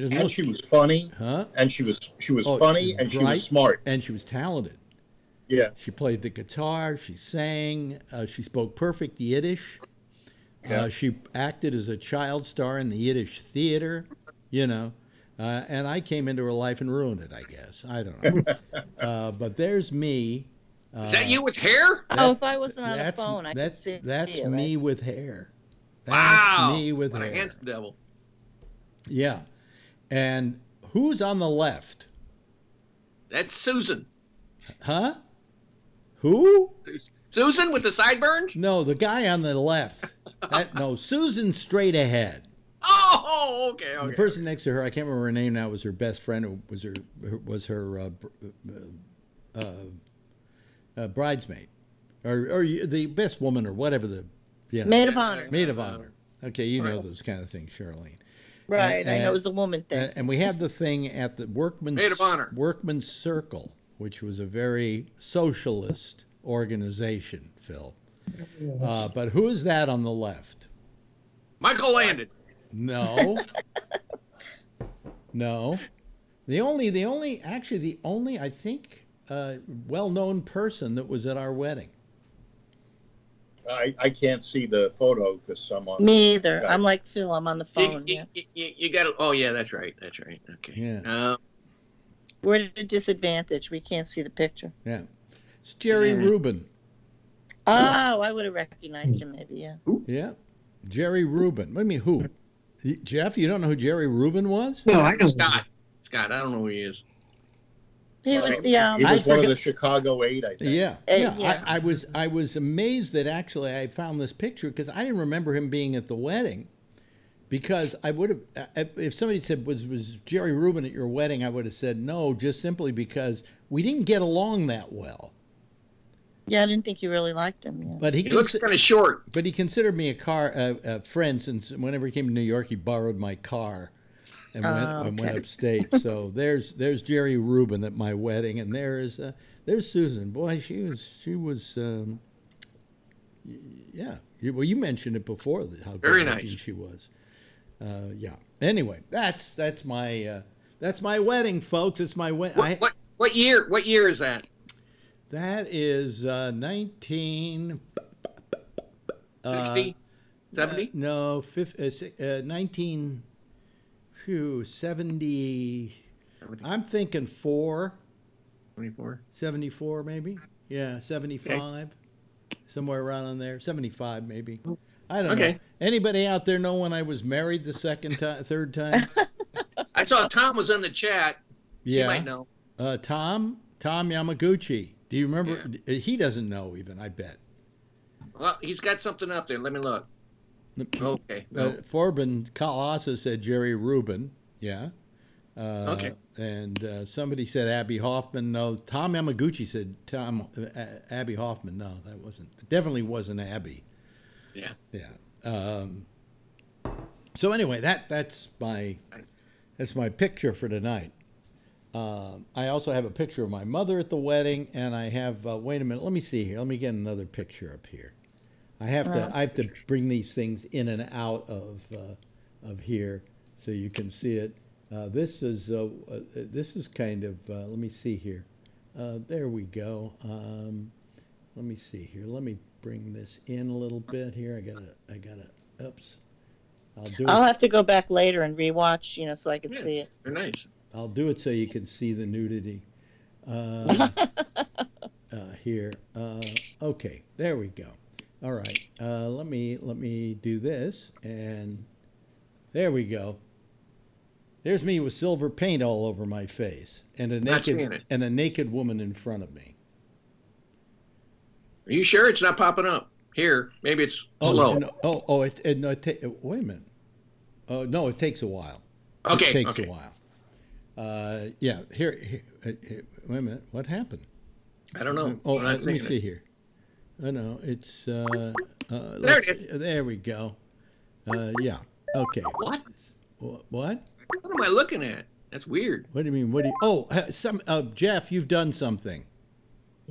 doesn't and look, she was funny. huh? And she was funny, and she was smart. And she was talented. Yeah. She played the guitar. She sang. She spoke perfect Yiddish. Yeah. She acted as a child star in the Yiddish theater, and I came into her life and ruined it, I guess. I don't know. But there's me. Is that you with hair? If I wasn't on the phone, I could see That's you, me right? with hair. That's Wow. me with What hair. a handsome devil. Yeah. And who's on the left? That's Susan. Huh? Who? Susan with the sideburns? No, the guy on the left. No, Susan's straight ahead. Oh, okay. The person next to her, I can't remember her name now, was her best friend, who was her bridesmaid, or the best woman, or whatever Maid of honor. Maid of honor. Okay, you know those kind of things, Charlene. Right, I know it was the woman thing. And we had the thing at the Maid of honor. Workman's Circle, which was a very socialist organization, Phil. But who is that on the left? Michael Landon. No. No. The only I think well-known person that was at our wedding. I can't see the photo because someone. Me either. I'm like Phil. I'm on the phone. You got to. Oh yeah, that's right. Okay. Yeah. We're at a disadvantage. We can't see the picture. Yeah. It's Jerry Rubin. Oh, I would have recognized him maybe, yeah. Yeah. Jerry Rubin. What do you mean, who? Jeff, you don't know who Jerry Rubin was? No, I know Scott. I don't know who he is. He was the He was one of the Chicago 8, I think. Yeah. Yeah. I was amazed that actually I found this picture because I didn't remember him being at the wedding. Because I would have, if somebody said, was Jerry Rubin at your wedding, I would have said no, just simply because we didn't get along that well. Yeah, I didn't think you really liked him. Yeah. But he looks kind of short. But he considered me a friend, since whenever he came to New York, he borrowed my car and went upstate. So there's Jerry Rubin at my wedding, and there's Susan. Boy, she was yeah. Well, you mentioned it before, how very good-looking nice she was. Yeah. Anyway, that's my wedding, folks. It's my wedding. What year? What year is that? That is 1960, 70? No, 1970. I'm thinking 24. 74 maybe. Yeah, 75. Somewhere around on there. 75 maybe. I don't know. Anybody out there know when I was married the third time? I saw Tom was in the chat. Yeah. You might know. Tom Yamaguchi. Do you remember? Yeah. He doesn't know even, I bet. Well, he's got something up there. Let me look. Okay. Forbin Kalasa said Jerry Rubin. Yeah. Okay. And somebody said Abby Hoffman. No, Tom Yamaguchi said Abby Hoffman. No, that wasn't. It definitely wasn't Abby. Yeah. Yeah. So anyway, that's my picture for tonight. I also have a picture of my mother at the wedding, and I have. Wait a minute. Let me see here. Let me get another picture up here. I have to bring these things in and out of here so you can see it. This is kind of. Let me see here. There we go. Let me see here. Let me bring this in a little bit here. I gotta. Oops. I'll have to go back later and rewatch, so I can see it. They're nice. I'll do it so you can see the nudity. Here. Okay. There we go. All right. Let me do this, and there we go. There's me with silver paint all over my face, and a naked woman in front of me. Are you sure it's not popping up here? Maybe it's slow. Wait a minute. No, it takes a while. Okay. It takes a while. Yeah. Here. Wait a minute. What happened? I don't know. Let me see here. No, it's. There it is. There we go. Yeah. Okay. What? What? What am I looking at? That's weird. What do you mean? Jeff, you've done something.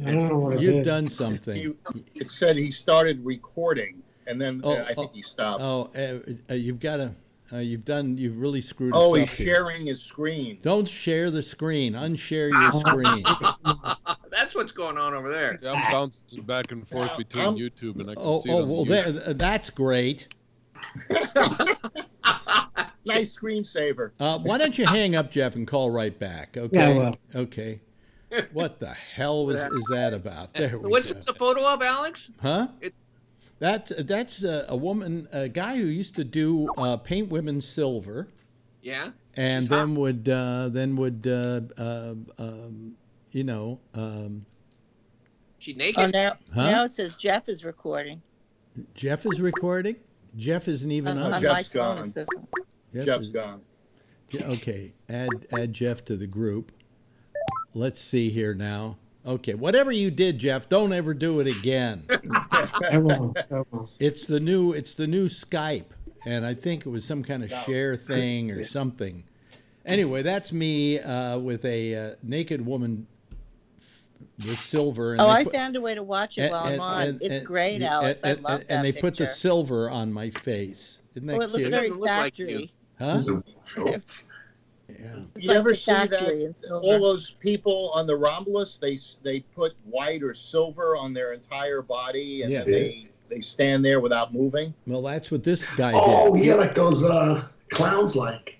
I don't know what You've done something. It said he started recording, and then I think he stopped. You've got to. You've really screwed us up. Oh, he's sharing his screen. Don't share the screen. Unshare your screen. That's what's going on over there. Yeah, I'm bouncing back and forth between YouTube, and I can see it. Well, that's great. Nice screensaver. Why don't you hang up, Jeff, and call right back? Okay. Yeah, okay. What the hell is that about? There we What's go. this a photo of, Alex? Huh? That's a woman, a guy who used to do paint women silver. Yeah. And then would She naked? Oh, now it says Jeff is recording. Jeff is recording? Jeff isn't even on. Jeff's gone. Jeff's gone. Okay, add Jeff to the group. Let's see here now. Okay, whatever you did, Jeff, don't ever do it again. I won't. It's the new Skype, and I think it was some kind of share thing or something. Anyway, that's me with a naked woman with silver. And I found a way to watch it while I'm on. It's great, Alex. I love that And they picture. put the silver on my face. Isn't that it looks cute? very factory. Huh? Yeah. You ever see that? All those people on the Romulus, they put white or silver on their entire body, and then they stand there without moving. Well, that's what this guy did. Oh, yeah, like those clowns, like.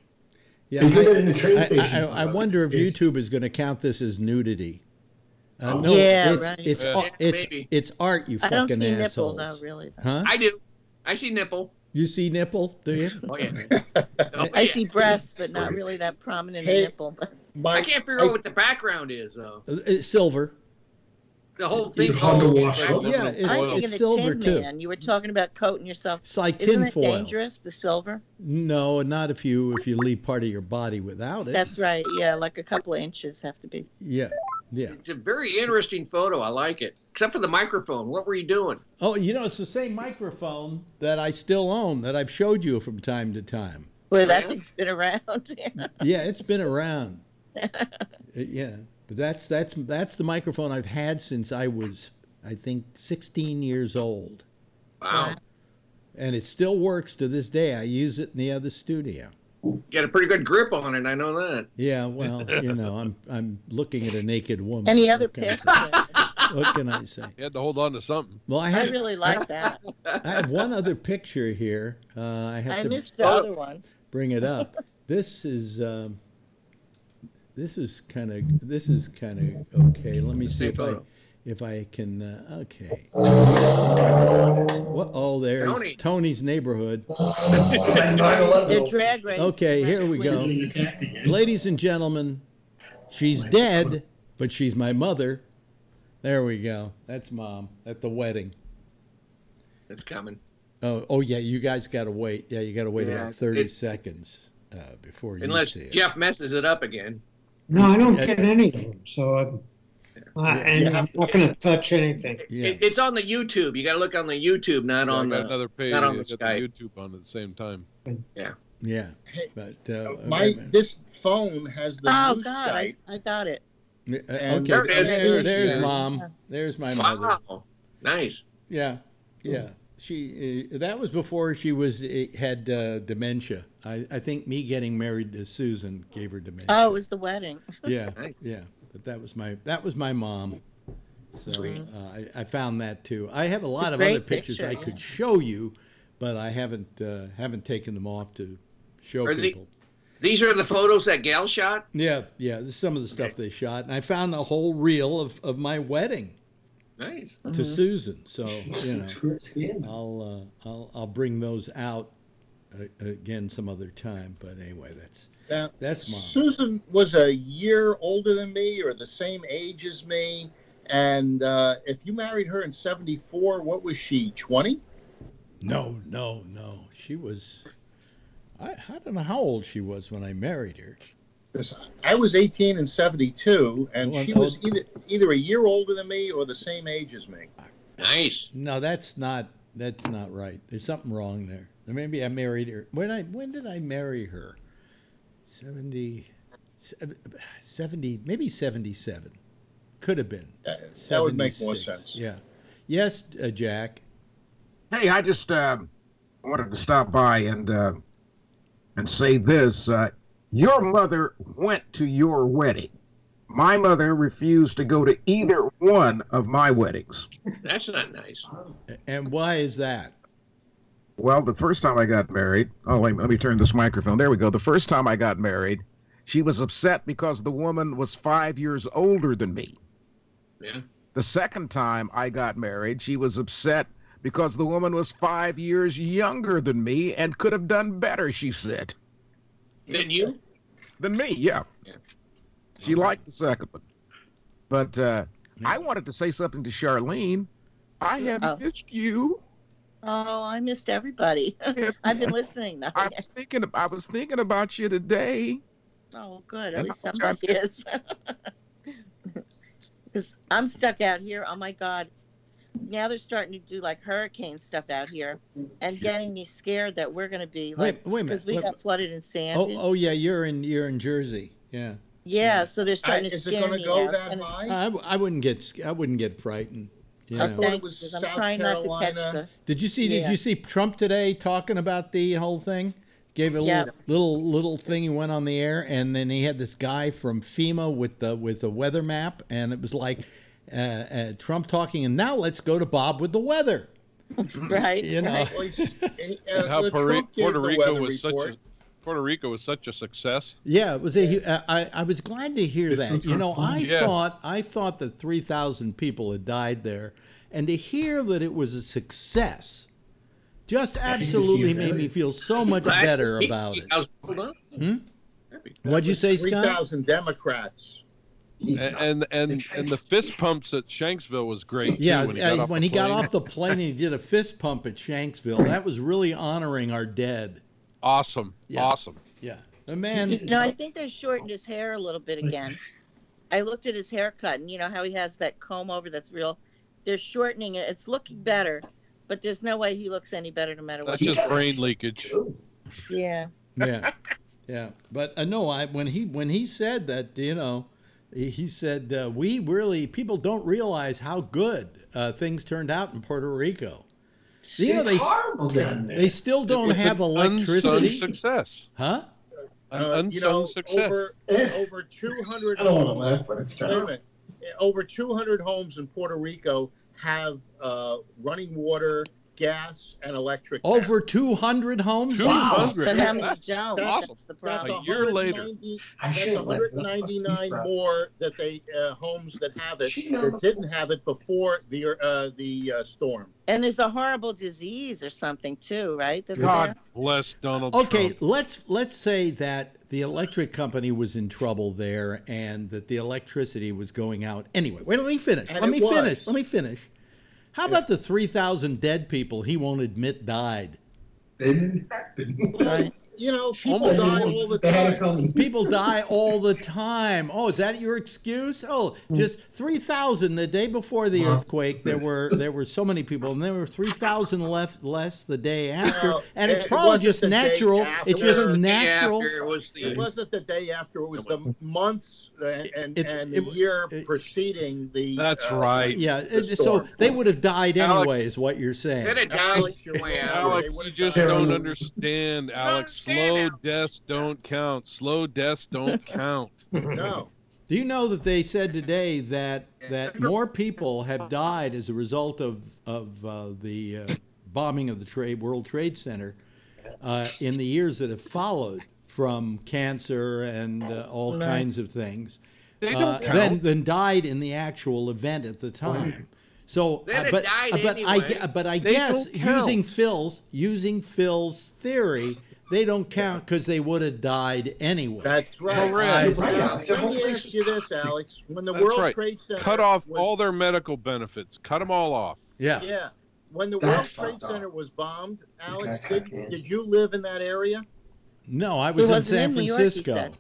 Yeah, they do that in the train stations. I wonder if YouTube is going to count this as nudity. No, it's art, you fucking assholes. I don't see nipple, though, really. Huh? I do. I see nipple. You see nipple, do you? Oh, yeah. I see breasts, but not really that prominent nipple. I can't figure out what the background is, though. It's silver. The whole thing. Yeah, it's silver, too. Man. You were talking about coating yourself. It's like Isn't tinfoil. it dangerous, the silver? No, not if you leave part of your body without it. That's right. Yeah, like a couple of inches have to be. Yeah. It's a very interesting photo. I like it. Except for the microphone. What were you doing? Oh, it's the same microphone that I still own that I've showed you from time to time. Well, that thing's been around. Yeah, it's been around. Yeah, but that's the microphone I've had since I was, I think, 16 years old. Wow. And it still works to this day. I use it in the other studio. You got a pretty good grip on it. I know that. Yeah, well, I'm looking at a naked woman. Any other pics? What can I say? You had to hold on to something. Well, I really like that. I have one other picture here. I missed the other one. Bring it up. This is this is kind of okay. Let me see if I can. Okay. What? Oh, there's Tony's neighborhood. They're drag race. Okay, here we go. Ladies and gentlemen, she's dead, but she's my mother. There we go. That's Mom at the wedding. It's coming. Oh yeah, you guys got to wait. Yeah, you got to wait about 30 seconds before you unless see it. Jeff messes it up again. No, I don't get any of them, so I'm not going to touch anything. Yeah. It's on the YouTube. You got to look on the YouTube, not on the another page. not on the Got Skype. the YouTube on at the same time. Yeah. Yeah, but this phone has the new Skype. I got it. And okay, there it is. there's Mom. There's my mother. Wow, nice. Yeah. She that was before she had dementia. I think me getting married to Susan gave her dementia. Oh, it was the wedding. Yeah. But that was my mom. So I found that too. I have a lot of other pictures I could show you, but I haven't taken them off to show people. These are the photos that Gal shot? Yeah. This is some of the stuff they shot, and I found a whole reel of my wedding. Nice. To Susan, so I'll bring those out again some other time. But anyway, that's Mom. Susan was a year older than me, or the same age as me. And if you married her in '74, what was she? 20? No. She was. I don't know how old she was when I married her. I was 18 in '72, and she was either a year older than me or the same age as me. Nice. No, that's not right. There's something wrong there. Maybe I married her. When did I marry her? 70, maybe 77. Could have been. That would make more sense. Yeah. Yes, Jack. Hey, I just wanted to stop by and say this. Your mother went to your wedding. My mother refused to go to either one of my weddings. That's not nice. And why is that? Well, the first time I got married, let me turn this microphone. There we go. The first time I got married, she was upset because the woman was 5 years older than me. Yeah. The second time I got married, she was upset because the woman was 5 years younger than me and could have done better, she said. Than you? Than me, yeah. She liked the second one. But I wanted to say something to Charlene. I have missed you. Oh, I missed everybody. I've been listening though. I was thinking about you today. Oh, good. At least somebody is. Because I'm stuck out here. Oh my God. Now they're starting to do like hurricane stuff out here, and getting me scared that we're going to be like, wait a minute, because we got flooded in Sandy. Oh yeah, you're in Jersey. Yeah. Yeah, so they're starting to scare me. Is it going to go that high? I wouldn't get frightened. I thought it was South Carolina. Did you see Trump today talking about the whole thing? Gave a little thing. He went on the air, and then he had this guy from FEMA with the weather map, and it was like Trump talking. And now let's go to Bob with the weather. Right. You know. How Puerto Rico was such a success. Yeah, it was. I was glad to hear that. You know, I thought that 3,000 people had died there, and to hear that it was a success just absolutely made me feel so much better about it. What'd you say, Scott? 3,000 Democrats. And the fist pumps at Shanksville was great. Yeah, too, when he got off the plane and he did a fist pump at Shanksville, that was really honoring our dead. Awesome. Yeah. Awesome. Yeah. The man. You know, I think they shortened his hair a little bit again. I looked at his haircut, and you know how he has that comb over that's real. They're shortening it. It's looking better, but there's no way he looks any better no matter what. That's just brain leakage. Yeah. Yeah. Yeah. But no, when he said that, you know, he said people don't realize how good things turned out in Puerto Rico. You know, they still don't have electricity. Unsung success. Huh? Unsung success. Over 200 I don't want to laugh, but it's true. Over 200 homes in Puerto Rico have running water gas, and electric. Over 200 homes? 200. But how many That's don't? awesome. That's the That's problem. A year later. That's 199 more that they homes that have it that didn't have it before the storm. And there's a horrible disease or something too, right? That's God there? bless Donald Okay, Trump. let's say that the electric company was in trouble there and that the electricity was going out. Anyway, wait, let me finish. And Let me it was. finish. Let me finish. How about the 3,000 dead people he won't admit died? They didn't. Right. You know, people die all the time. People die all the time. Oh, is that your excuse? Oh, just 3,000 the day before the earthquake. There were so many people, and there were 3,000 less the day after. No, And it's it probably wasn't just the day natural. It's just after. natural. It wasn't the day after. It was the months and the year preceding the. That's right. Yeah. the So storm. they would have died Alex, anyway, is what you're saying. Alex, you're way out. Alex, you just don't understand, Alex. Slow deaths don't count. Slow deaths don't count. No. Do you know that they said today that more people have died as a result of the bombing of the World Trade Center in the years that have followed from cancer and all kinds of things than died in the actual event at the time. So, but I guess using Phil's theory, they don't count because they would have died anyway. That's right. Correct. Let me ask you this, Alex. When the That's World right. Trade Center Cut off was, all their medical benefits. Cut them all off. Yeah. When the World Trade Center was bombed, Alex, did you live in that area? No, I was in San Francisco.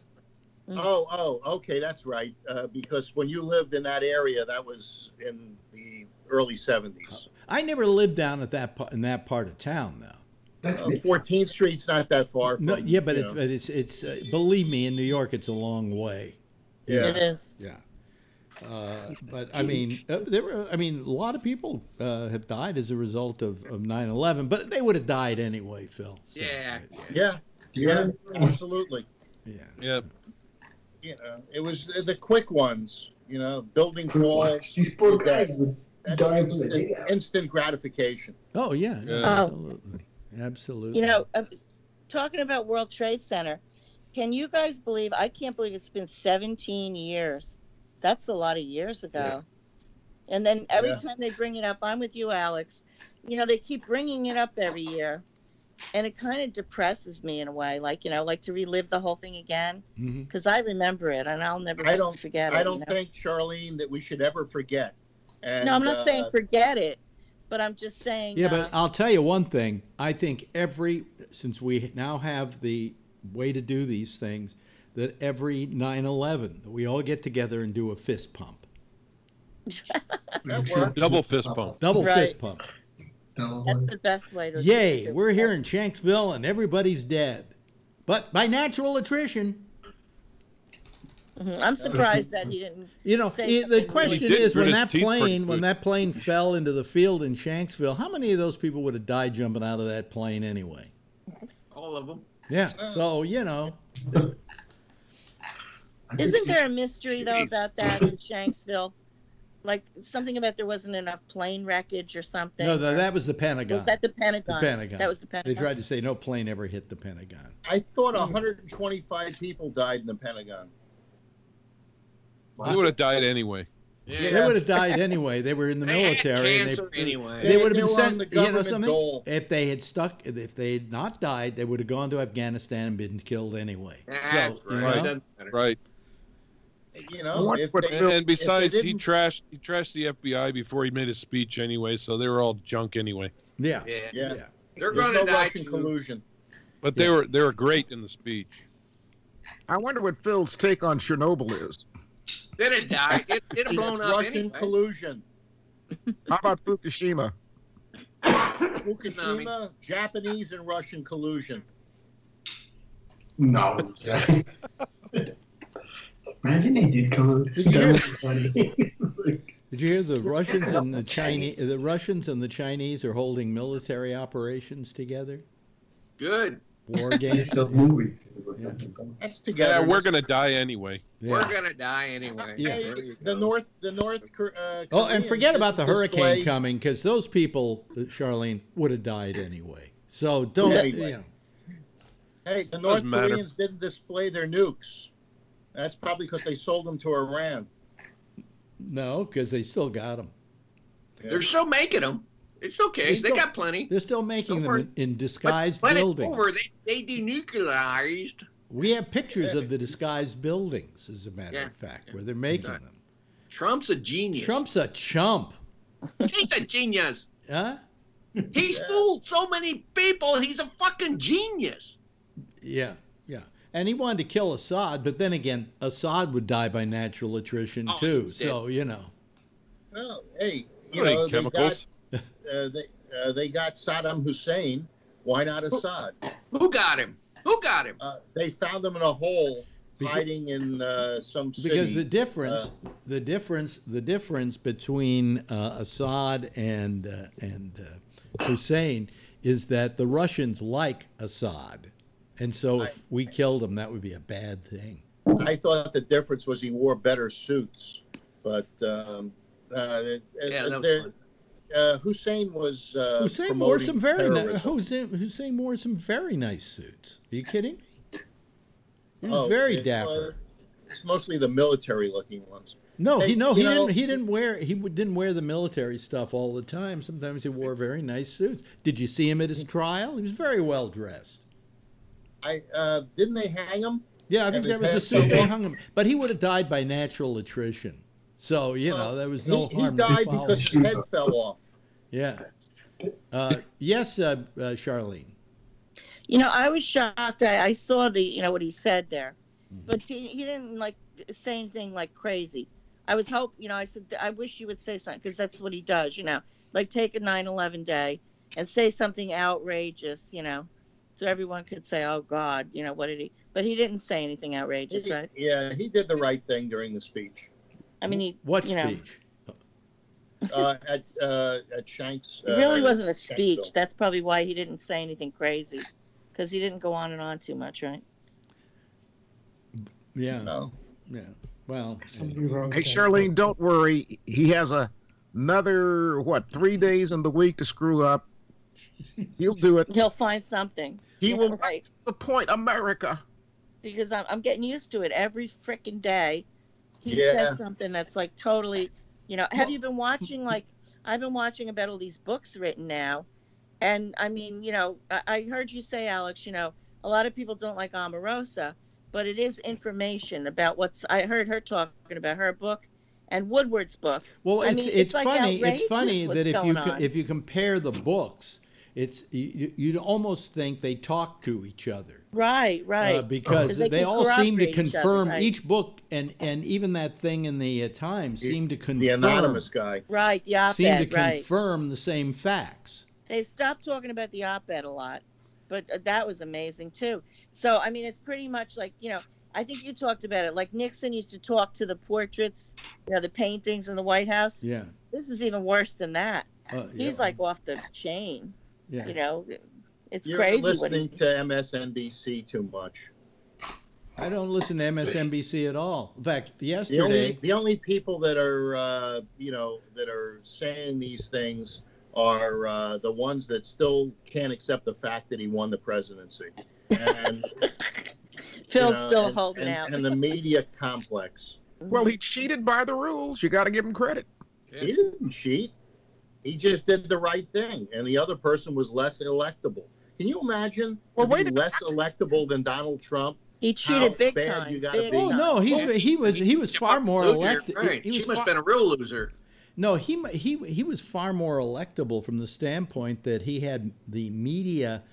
Oh, okay, that's right. Because when you lived in that area, that was in the early 70s. I never lived down at in that part of town, though. 14th Street's not that far from. No, yeah, but it's believe me, in New York, it's a long way. Yeah, it is. Yeah. But I mean, a lot of people have died as a result of 9/11, but they would have died anyway, Phil. So, yeah, absolutely. Yeah. Yep. You know, it was the quick ones. You know, building falls. These poor guys would die from the day out. Instant gratification. Oh yeah, absolutely, absolutely. You know, talking about World Trade Center, can you guys believe? I can't believe it's been 17 years. That's a lot of years ago. Yeah. And then every time they bring it up, I'm with you, Alex. You know, they keep bringing it up every year. And it kind of depresses me in a way, like, you know, like to relive the whole thing again. Because I remember it, and I'll never forget it. I don't think, Charlene, that we should ever forget. And, no, I'm not saying forget it, but I'm just saying. Yeah, but I'll tell you one thing. I think since we now have the way to do these things, that every 9/11, we all get together and do a fist pump. Double fist pump. Double fist pump. That's the best way to. Yay! We're here in Shanksville and everybody's dead, but by natural attrition. I'm surprised that he didn't. You know, the question is when that plane fell into the field in Shanksville, how many of those people would have died jumping out of that plane anyway? All of them. Yeah. So you know. Isn't there a mystery though about that in Shanksville? Like something about there wasn't enough plane wreckage or something. No, that was the Pentagon. Was that the Pentagon? The Pentagon. That was the Pentagon. They tried to say no plane ever hit the Pentagon. I thought 125 people died in the Pentagon. They would have died anyway. Yeah. They would have died anyway. They were in the military. Cancer anyway. They would have been sent. The You know something? dole. If they had not died, they would have gone to Afghanistan and been killed anyway. That's so, right. Right. You know, and besides, he trashed the FBI before he made his speech anyway, so they were all junk anyway. Yeah. They're going to die Russian collusion. But they were great in the speech. I wonder what Phil's take on Chernobyl is. Then it died. It blown up Russian anyway. collusion. How about Fukushima? Fukushima, Japanese and Russian collusion. No. Imagine they did collude. That would be funny. Did you hear the Russians and the Chinese? The Russians and the Chinese are holding military operations together. Good. War games. It's a movie. Yeah. That's together. Yeah, we're gonna die anyway. Yeah. We're gonna die anyway. Yeah. There you The go. North. Oh, and forget about the hurricane display- coming, because those people, Charlene, would have died anyway. So don't. Yeah. You know. Hey, the North Doesn't matter. Koreans didn't display their nukes. That's probably because they sold them to Iran. No, because they still got them. They're still making them. It's okay. They're They got plenty. They're still making Don't them worry. in disguised When it's buildings. over, they denuclearized. We have pictures of the disguised buildings, as a matter of fact, where they're making Exactly. them. Trump's a genius. Trump's a chump. He's a genius. Huh? He's fooled so many people. He's a fucking genius. Yeah, yeah. And he wanted to kill Assad, but then again, Assad would die by natural attrition Oh, too. he's So, you know. Well, hey, you What, know, chemicals? they got Saddam Hussein. Why not Assad? Who got him? Who got him? They found him in a hole, Because- hiding in some city. Because the difference between Assad and Hussein is that the Russians like Assad, and so if we killed him, that would be a bad thing. I thought the difference was he wore better suits, but Yeah, that was there- Hussein was Hussein wore promoting some very terrorism. Hussein wore some very nice suits. Are you kidding me? He was Oh, very it- dapper. It's mostly the military-looking ones. No, Hey, he you know- didn't wear the military stuff all the time. Sometimes he wore very nice suits. Did you see him at his trial? He was very well dressed. Didn't they hang him? Yeah, I think And that was his the head suit they fell off? hung him. But he would have died by natural attrition. So, you know, there was no He harm. no died foul. because his head fell off. Yeah. Yes, Charlene. You know, I was shocked. I saw what he said there, but he didn't like say anything like crazy. I was I said, I wish you would say something, because that's what he does, like take a 9/11 day and say something outrageous, so everyone could say, oh God, what did he, but he didn't say anything outrageous, right? Yeah, he did the right thing during the speech. I mean, What speech? At Shanks. It really wasn't a Shanksville. speech. That's probably why he didn't say anything crazy, because he didn't go on and on too much, right? Yeah. No. Yeah. Well. Hey, Charlene, don't worry. He has another, 3 days in the week to screw up. He'll do it. He'll find something. He will right. disappoint America. Because I'm getting used to it every freaking day. He Yeah. says something that's like totally, have you been watching, I've been watching about all these books written now. And I mean, I heard you say, Alex, a lot of people don't like Omarosa, but it is information about I heard her talking about her book and Woodward's book. Well, I mean, it's like funny. It's outrageous funny what's that going on. if you compare the books, you'd almost think they talk to each other. Right. Because they can all seem to corroborate each other, confirm right. each book, and even that thing in the Times seemed to confirm. The anonymous guy. Right, the op-ed, seemed to right. confirm the same facts. They've stopped talking about the op-ed a lot, but that was amazing too. So, I mean, it's pretty much like, I think you talked about it. Like Nixon used to talk to the portraits, the paintings in the White House. Yeah. This is even worse than that. Yeah. He's like off the chain. Yeah. It's You're crazy. listening to MSNBC too much. I don't listen to MSNBC at all. In fact, yesterday. The only people that are that are saying these things are the ones that still can't accept the fact that he won the presidency. And Phil's still holding out. And the media complex. Well, he cheated by the rules. You got to give him credit. He didn't cheat. He just did the right thing, and the other person was less electable. Can you imagine to be less electable than Donald Trump? He cheated big bad time. You gotta Big be. Oh no, he was far more elected. Right. She must have been a real loser. No, he was far more electable from the standpoint that he had the media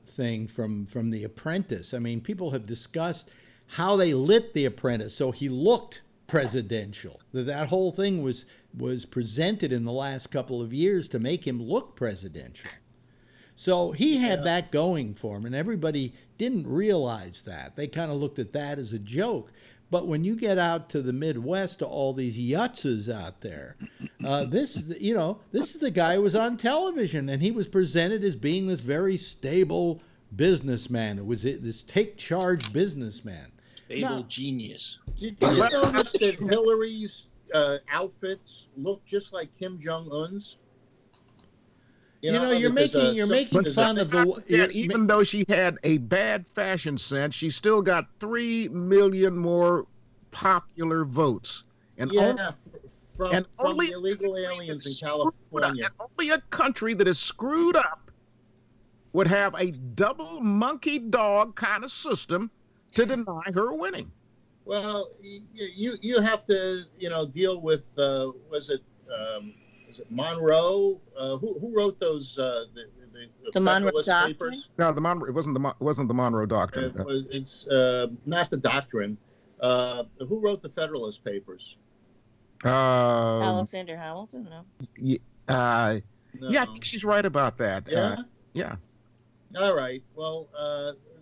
thing from The Apprentice. I mean, people have discussed how they lit The Apprentice so he looked presidential. That whole thing was presented in the last couple of years to make him look presidential. So he had that going for him, and everybody didn't realize that. They kind of looked at that as a joke. But when you get out to the Midwest, to all these yutzes out there, this is the guy who was on television, and he was presented as being this very stable, businessman. It was this take charge businessman. Stable genius. Did you notice that Hillary's outfits look just like Kim Jong Un's? You're making fun of the. Even though she had a bad fashion sense, she still got 3 million more popular votes. And from the illegal aliens in California. And only a country that is screwed up would have a double monkey dog kind of system to deny her winning. Well, you have to deal with was it Monroe? Who wrote those the Monroe papers? No, it wasn't the Monroe Doctrine. It's not the Doctrine. Who wrote the Federalist Papers? Alexander Hamilton? No. No. Yeah, I think she's right about that. Yeah. Yeah. All right. Well,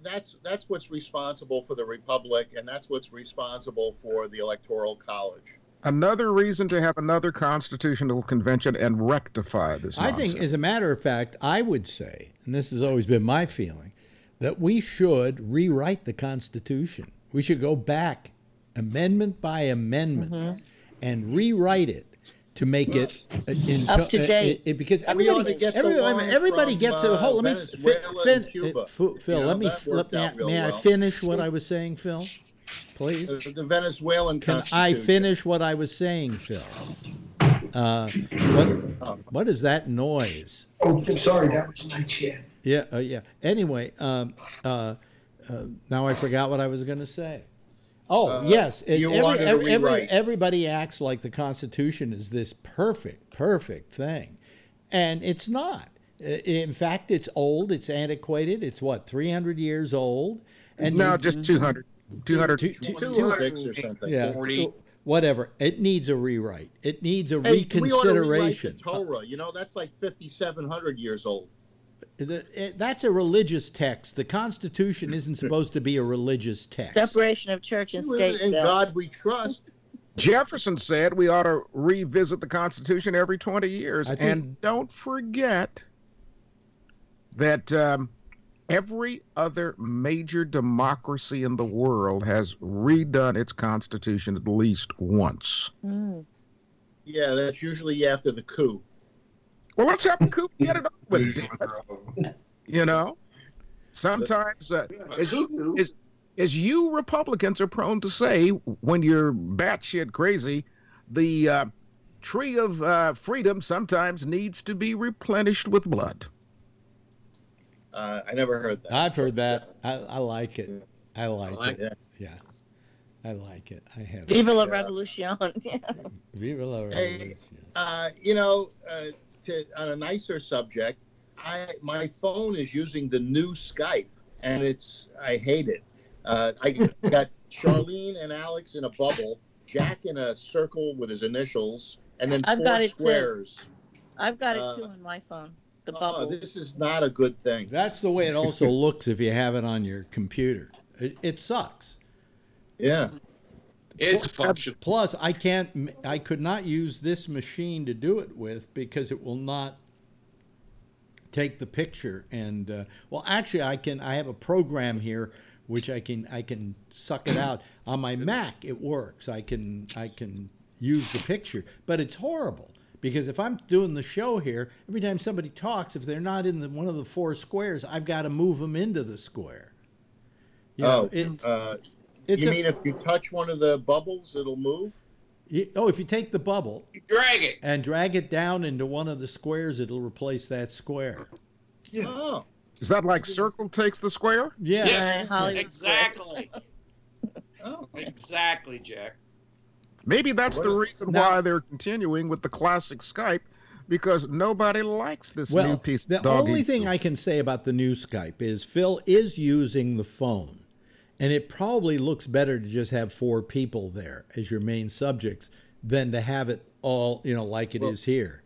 that's what's responsible for the Republic, and that's what's responsible for the Electoral College. Another reason to have another constitutional convention and rectify this nonsense. I think, as a matter of fact, I would say, and this has always been my feeling, that we should rewrite the Constitution. We should go back amendment by amendment and rewrite it to make it up to date. Because everybody gets a hold. Let me Phil. May I finish what I was saying, Phil? Please. The Venezuelan Constitution. Can I finish what I was saying, Phil? What is that noise? Oh, I'm sorry, that was night shift. Yeah, yeah. Anyway, now I forgot what I was going to say. Oh, yes. Everybody acts like the Constitution is this perfect thing. And it's not. In fact, it's old. It's antiquated. It's, 300 years old? And no, just 200. 206 or something. Yeah, 40. Whatever. It needs a rewrite. It needs a reconsideration. We ought to rewrite the Torah. That's like 5,700 years old. That's a religious text. The Constitution isn't supposed to be a religious text. Separation of church and state. In God we trust. Jefferson said we ought to revisit the Constitution every 20 years. And don't forget that every other major democracy in the world has redone its Constitution at least once. Yeah, that's usually after the coup. Well, let's have a coup and get it over with. Sometimes, as you Republicans are prone to say, when you're batshit crazy, the tree of freedom sometimes needs to be replenished with blood. I never heard that. I've heard that. I like it. I like it. Yeah. I like it. I have. Viva la Revolution. Viva la Revolution. Hey, on a nicer subject, my phone is using the new Skype, and I hate it. I got Charlene and Alex in a bubble, Jack in a circle with his initials, and then four squares. I've got it too on my phone. The bubble. This is not a good thing. That's the way it also looks if you have it on your computer. It sucks. Yeah. It's functional. Plus, I could not use this machine to do it with because it will not take the picture. And actually, I have a program here which I can suck it out. On my Mac, it works. I can use the picture, but it's horrible because if I'm doing the show here, every time somebody talks, if they're not in one of the four squares, I've got to move them into the square. You mean if you touch one of the bubbles, it'll move? If you take the bubble, you drag it, and drag it down into one of the squares, it'll replace that square. Yeah. Oh. Is that like Circle takes the square? Yeah. Yes, exactly. Exactly, Jack. Maybe that's the reason why they're continuing with the classic Skype, because nobody likes this new piece of dog. The only thing I can say about the new Skype is Phil is using the phone. And it probably looks better to just have four people there as your main subjects than to have it all, like it is here.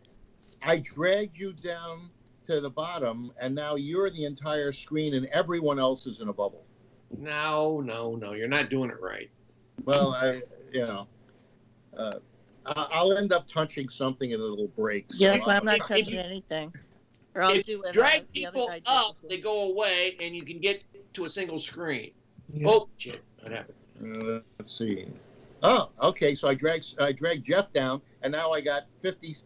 I dragged you down to the bottom, and now you're the entire screen, and everyone else is in a bubble. No, you're not doing it right. Well, I'll end up touching something and it'll break. So yes, I'm not touching anything. Or I'll if do you it. drag the other people guy did up, before. they go away, and you can get to a single screen. Yeah. Oh shit! What happened? Let's see. Oh, okay. So I dragged Jeff down, and now I got 50%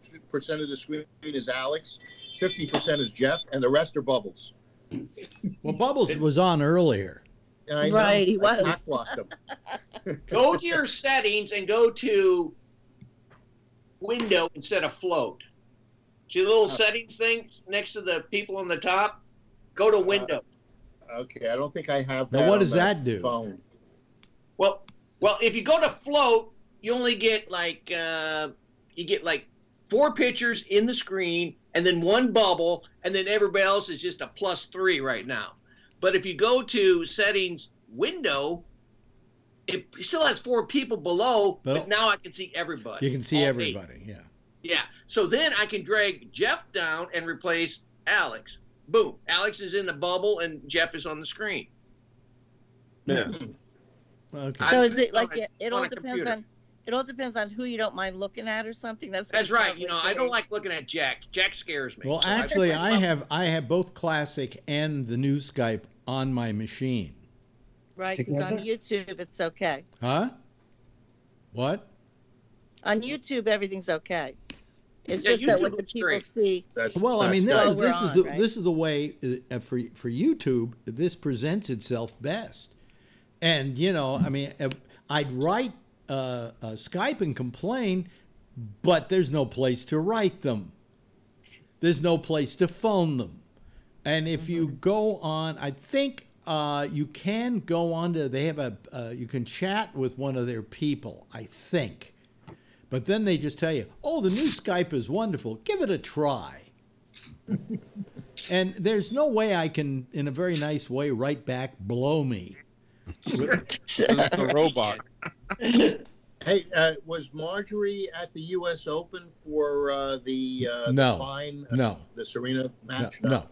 of the screen is Alex, 50% is Jeff, and the rest are Bubbles. Well, Bubbles was on earlier. And I know, Right, he was. I blocked him. Go to your settings and go to window instead of float. See the little settings thing next to the people on the top? Go to window. Okay, I don't think I have that. Now, what on does that do? Phone. Well, if you go to float, you only get like 4 pictures in the screen and then 1 bubble, and then everybody else is just a +3 right now. But if you go to settings window, it still has 4 people below, but now I can see everybody. You can see everybody, yeah. Yeah. So then I can drag Jeff down and replace Alex. Boom. Alex is in the bubble and Jeff is on the screen. Yeah. Okay. So is it like it all on a depends computer. on it all depends on who you don't mind looking at or something? That's right. You know, I don't like looking at Jack. Jack scares me. Well, So actually, I have both Classic and the new Skype on my machine. Right, because on YouTube it's okay. Huh? What? On YouTube everything's okay. It's Yeah, just that YouTube what the looks people great. see. Well, I mean, That's this is the way for YouTube this presents itself best. And you know, I mean, I'd write Skype and complain, but there's no place to write them. There's no place to phone them. And if you go on, I think you can go on to. They have you can chat with one of their people. I think. But then they just tell you, oh, the new Skype is wonderful. Give it a try. And there's no way I can, in a very nice way, write back, blow me. It's a robot. Hey, was Marjorie at the U.S. Open for the No. fine, No. the Serena match? No.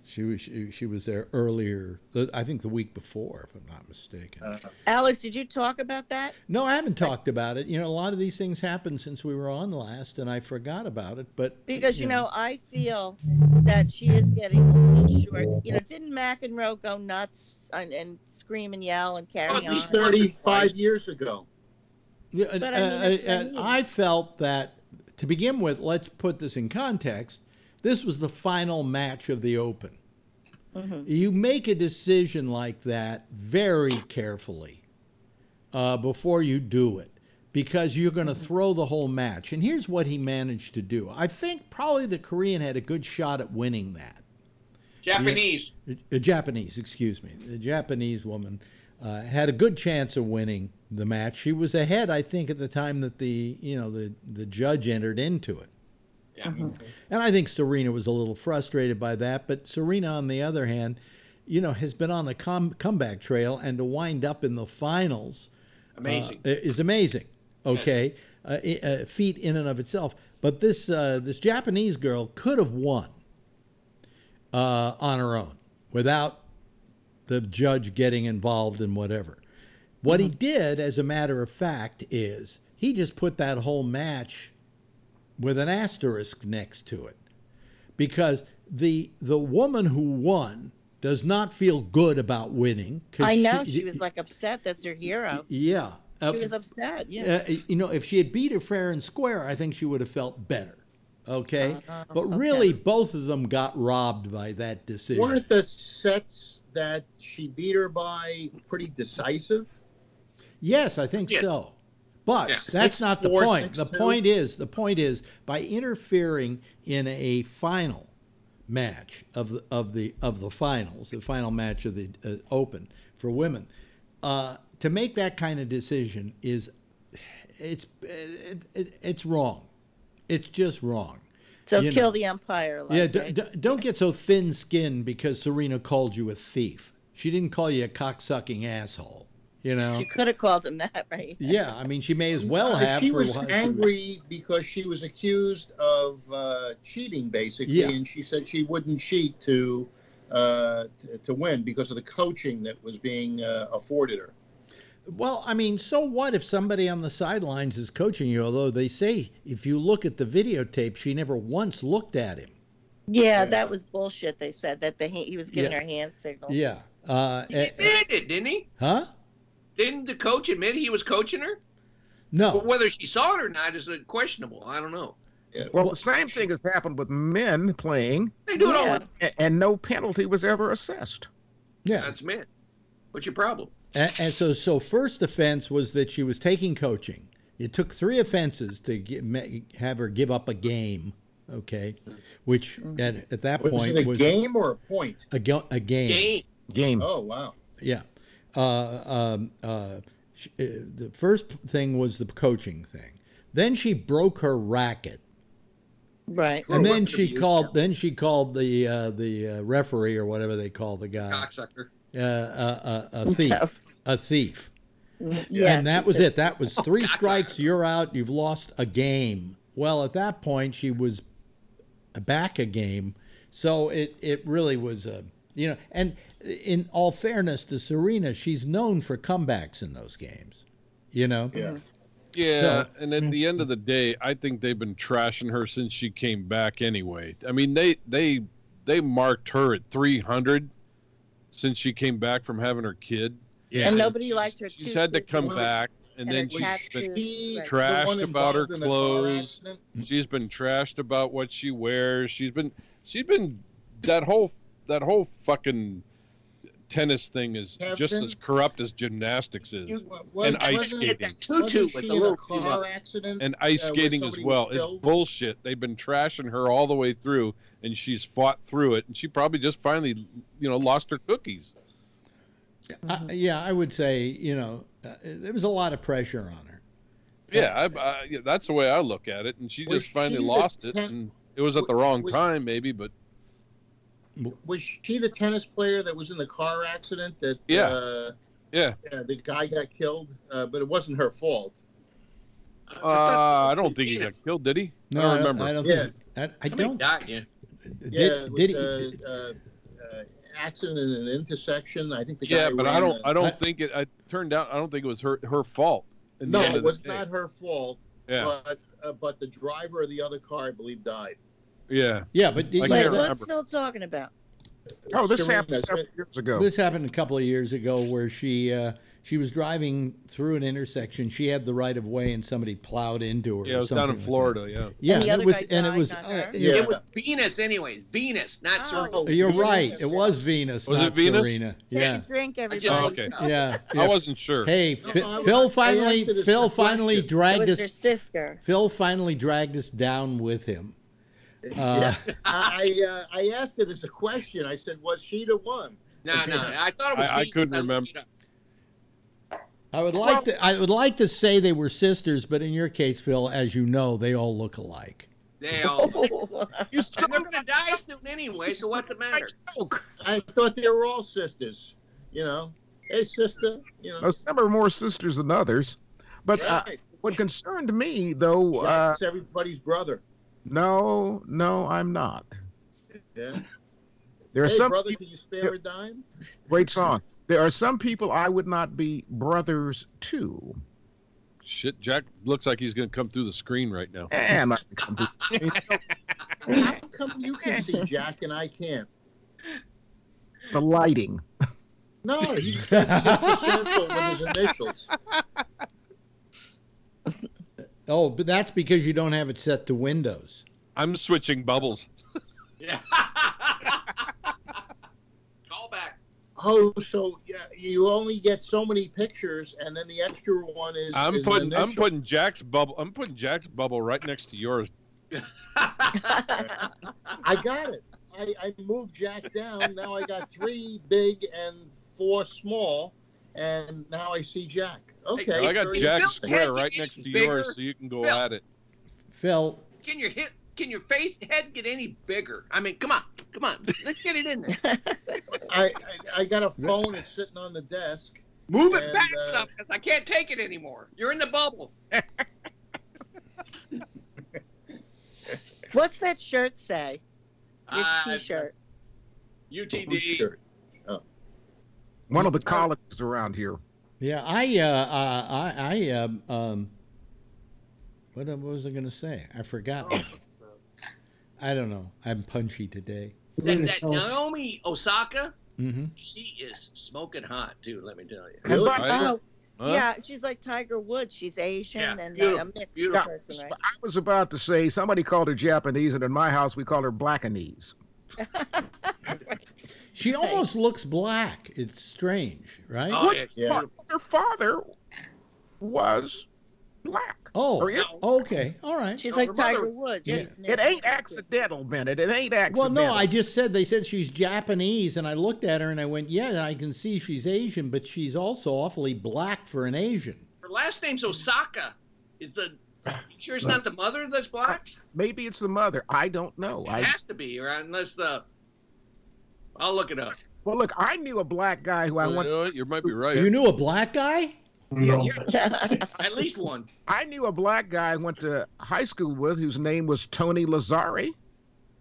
She was there earlier, I think the week before, if I'm not mistaken. Alex, did you talk about that? No, I haven't talked about it. You know, a lot of these things happened since we were on last, and I forgot about it. But Because you know, I feel that she is getting a little short. You know, didn't McEnroe go nuts and scream and yell and carry At on? least 35 years ago. Yeah, But I mean, that's what I mean. I felt that, to begin with, let's put this in context, this was the final match of the Open. You make a decision like that very carefully before you do it, because you're going to throw the whole match. And here's what he managed to do. I think probably the Korean had a good shot at winning that. Japanese. Japanese, excuse me. The Japanese woman had a good chance of winning the match. She was ahead, I think, at the time that the judge entered into it. Yeah. And I think Serena was a little frustrated by that. But Serena, on the other hand, you know, has been on the comeback trail, and to wind up in the finals is amazing. Okay, feat in and of itself. But this Japanese girl could have won on her own without the judge getting involved in whatever. What he did, as a matter of fact, is he just put that whole match with an asterisk next to it, because the woman who won does not feel good about winning. I know, she was like upset. That's her hero. Yeah. She was upset, yeah. You know, if she had beat her fair and square, I think she would have felt better. Okay? But really, both of them got robbed by that decision. Weren't the sets that she beat her by pretty decisive? Yes, I think so. But that's not the point. The point is by interfering in a final match of the finals, the final match of the Open for women, to make that kind of decision it's wrong. It's just wrong. So kill the umpire. Don't get so thin-skinned because Serena called you a thief. She didn't call you a cocksucking asshole. You know, she could have called him that, right? Yeah, I mean, she may as well have. She was angry because she was accused of cheating, basically, and she said she wouldn't cheat to win because of the coaching that was being afforded her. Well, I mean, so what if somebody on the sidelines is coaching you? Although they say if you look at the videotape, she never once looked at him. Yeah, that was bullshit. They said that he was giving her hand signals. Yeah. He admitted it, didn't he? Huh? Didn't the coach admit he was coaching her? No. But whether she saw it or not is questionable. I don't know. Well, the same thing has happened with men playing. They do it all. And no penalty was ever assessed. Yeah. That's men. What's your problem? And so first offense was that she was taking coaching. It took 3 offenses to have her give up a game. Okay, which at that point was it a game or a point? A game. Game. Oh wow. Yeah. The first thing was the coaching thing. Then she broke her racket. Right. And then she called. Then she called the referee or whatever they call the guy. Cocksucker. A thief. A thief. Yeah, and that was it. That was 3 strikes. You're out. You've lost a game. Well, at that point, she was back a game. So it really was a, and in all fairness to Serena, she's known for comebacks in those games, Yeah. Yeah, So- and at the end of the day, I think they've been trashing her since she came back anyway. I mean, they marked her at 300 since she came back from having her kid. Yeah. And nobody liked her. She's too, had to so come she- back, and then her she's tattoos, been right. trashed about her involved in the car clothes. accident? She's been trashed about what she wears. She's been that whole fucking tennis thing is just Kevin? as corrupt as gymnastics is. And ice wasn't skating. That tutu wasn't with she the in a little car accident? And ice where skating as somebody well was is killed? bullshit. They've been trashing her all the way through, and she's fought through it, and she probably just finally, lost her cookies. yeah, I would say, there was a lot of pressure on her. Yeah, that's the way I look at it, and she Was just finally she the lost it, ten- and it was at the wrong was- time, maybe, but Was she the tennis player that was in the car accident that Yeah. the guy got killed? But it wasn't her fault. I don't think he got killed, did he? No, I don't remember. I don't Yeah. think. I Somebody don't. died, yeah. Yeah, it was, Did he? accident in an intersection. I think the guy Yeah, but I ran don't. a- I don't think it. It turned out. I don't think it was her fault. in the No, end it of the was day. not her fault. Yeah, But the driver of the other car, I believe, died. yeah. Yeah, but I Wait, can't what's remember. Phil talking about? Oh, this Serena, happened several years ago. this happened a couple of years ago where she was driving through an intersection. She had the right of way, and somebody plowed into her. Yeah, it or was down in something like Florida. that. Yeah. Yeah, And the it other was, guy and it died, was. not her? Yeah. It was Venus, anyways. Venus, not Oh. Serena. You're Venus? right. It was Venus, Was not it Venus? Serena. Take Yeah, a drink, everybody. just- Oh, okay. yeah. I wasn't sure. Hey, No, Phil I finally, asked it as Phil a finally question. It dragged was her us. sister. Phil finally dragged us down with him. I asked it as a question. I said, "Was she the one?" No. I thought it was I Venus. couldn't looked remember. it up. I would like to say they were sisters, but in your case, Phil, as you know, they all look alike. They all. You And they're going to die soon anyway, so what's the matter? I thought they were all sisters. Hey, sister. Some are more sisters than others. But Right. what concerned me, though, Jack's everybody's brother. no, I'm not. Yeah. There are Hey, some brother, can you spare a dime? great song. There are some people I would not be brothers to. Shit, Jack looks like he's going to come through the screen right now. And How come you can see Jack and I can't? the lighting. No, he's got the circle with his initials. Oh, but that's because you don't have it set to Windows. I'm switching bubbles. Yeah. Call back. Oh, so yeah, you only get so many pictures, and then the extra one is. I'm is an putting initial. Jack's bubble. I'm putting Jack's bubble right next to yours. I got it. I moved Jack down. Now I got 3 big and 4 small, and now I see Jack. Okay. I got very Jack's Phil's square head right gets next to bigger. yours, so you can go Phil. at it. Phil, Can your face head get any bigger? I mean, come on. Let's get it in there. I got a phone that's sitting on the desk. Move it And, back some, because I can't take it anymore. You're in the bubble. What's that shirt say? Your Uh, T-shirt. UTD. Whose shirt? One of the colleges around here. yeah, what was I going to say? I forgot. I don't know. I'm punchy today. That Naomi Osaka, Mm-hmm. she is smoking hot too. Let me tell you. Really? Yeah, she's like Tiger Woods. She's Asian and a mixed person, right? I was about to say somebody called her Japanese, and in my house we call her Blackanese. She almost looks black. It's strange, right? Oh, yeah. Her father was black. Oh, okay. All right. She's like Tiger Woods. Yeah. It ain't accidental, Bennett. It ain't accidental. Well, no, I just said, they said she's Japanese, and I looked at her and I went, yeah, I can see she's Asian, but she's also awfully black for an Asian. Her last name's Osaka. You sure it's not the mother that's black? Maybe it's the mother. I don't know. It has to be, or unless I'll look it up. Well, look, I knew a black guy who I went. You might be right. You knew a black guy? No. At least one. I knew a black guy I went to high school with whose name was Tony Lazzari.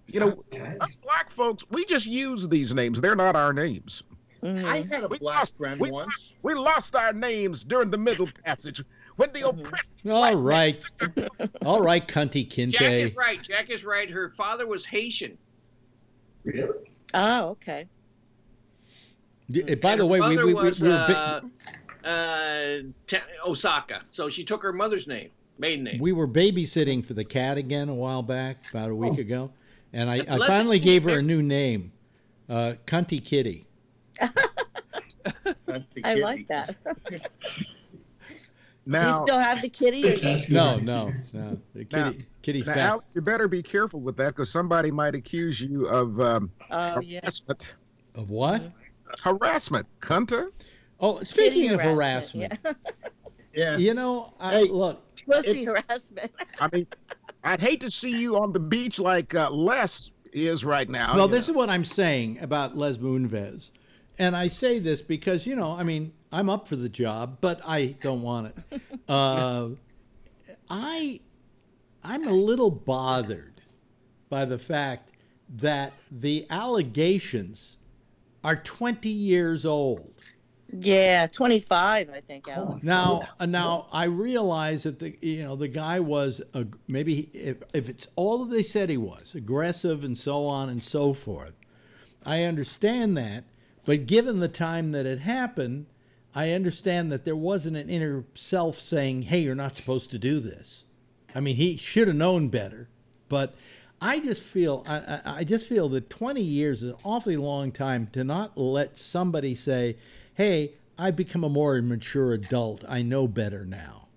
You know, us black folks, we just use these names. They're not our names. I had a black friend once. We lost our names during the Middle Passage when the oppressed. All right. All right, cunty kinte. Jack is right. Jack is right. Her father was Haitian. Really? Oh, okay. By the way, we was were Osaka, so she took her mother's name, maiden name. we were babysitting for the cat again a while back, about a week ago, and I finally gave her a new name, Cunty Kitty. I like that. Now, Do you still have the kitty? Or No. The kitty's now, back. Alex, you better be careful with that because somebody might accuse you of yeah. harassment. Of what? Harassment, Cunta. Oh, speaking Kitty of harassment, Yeah. you know, Hey. look, Pussy harassment. I mean, I'd hate to see you on the beach like Les is right now. well, this is what I'm saying about Les Moonves. And I say this because, you know, I mean, I'm up for the job, but I don't want it. I'm a little bothered by the fact that the allegations are 20 years old. Yeah, 25, I think, Alex. Now I realize that the guy was maybe if it's all that they said he was, aggressive and so on and so forth. I understand that, but given the time that it happened, I understand that there wasn't an inner self saying, "Hey, you're not supposed to do this." I mean, he should have known better, but I just feel that 20 years is an awfully long time to not let somebody say, "Hey, I've become a more mature adult. I know better now."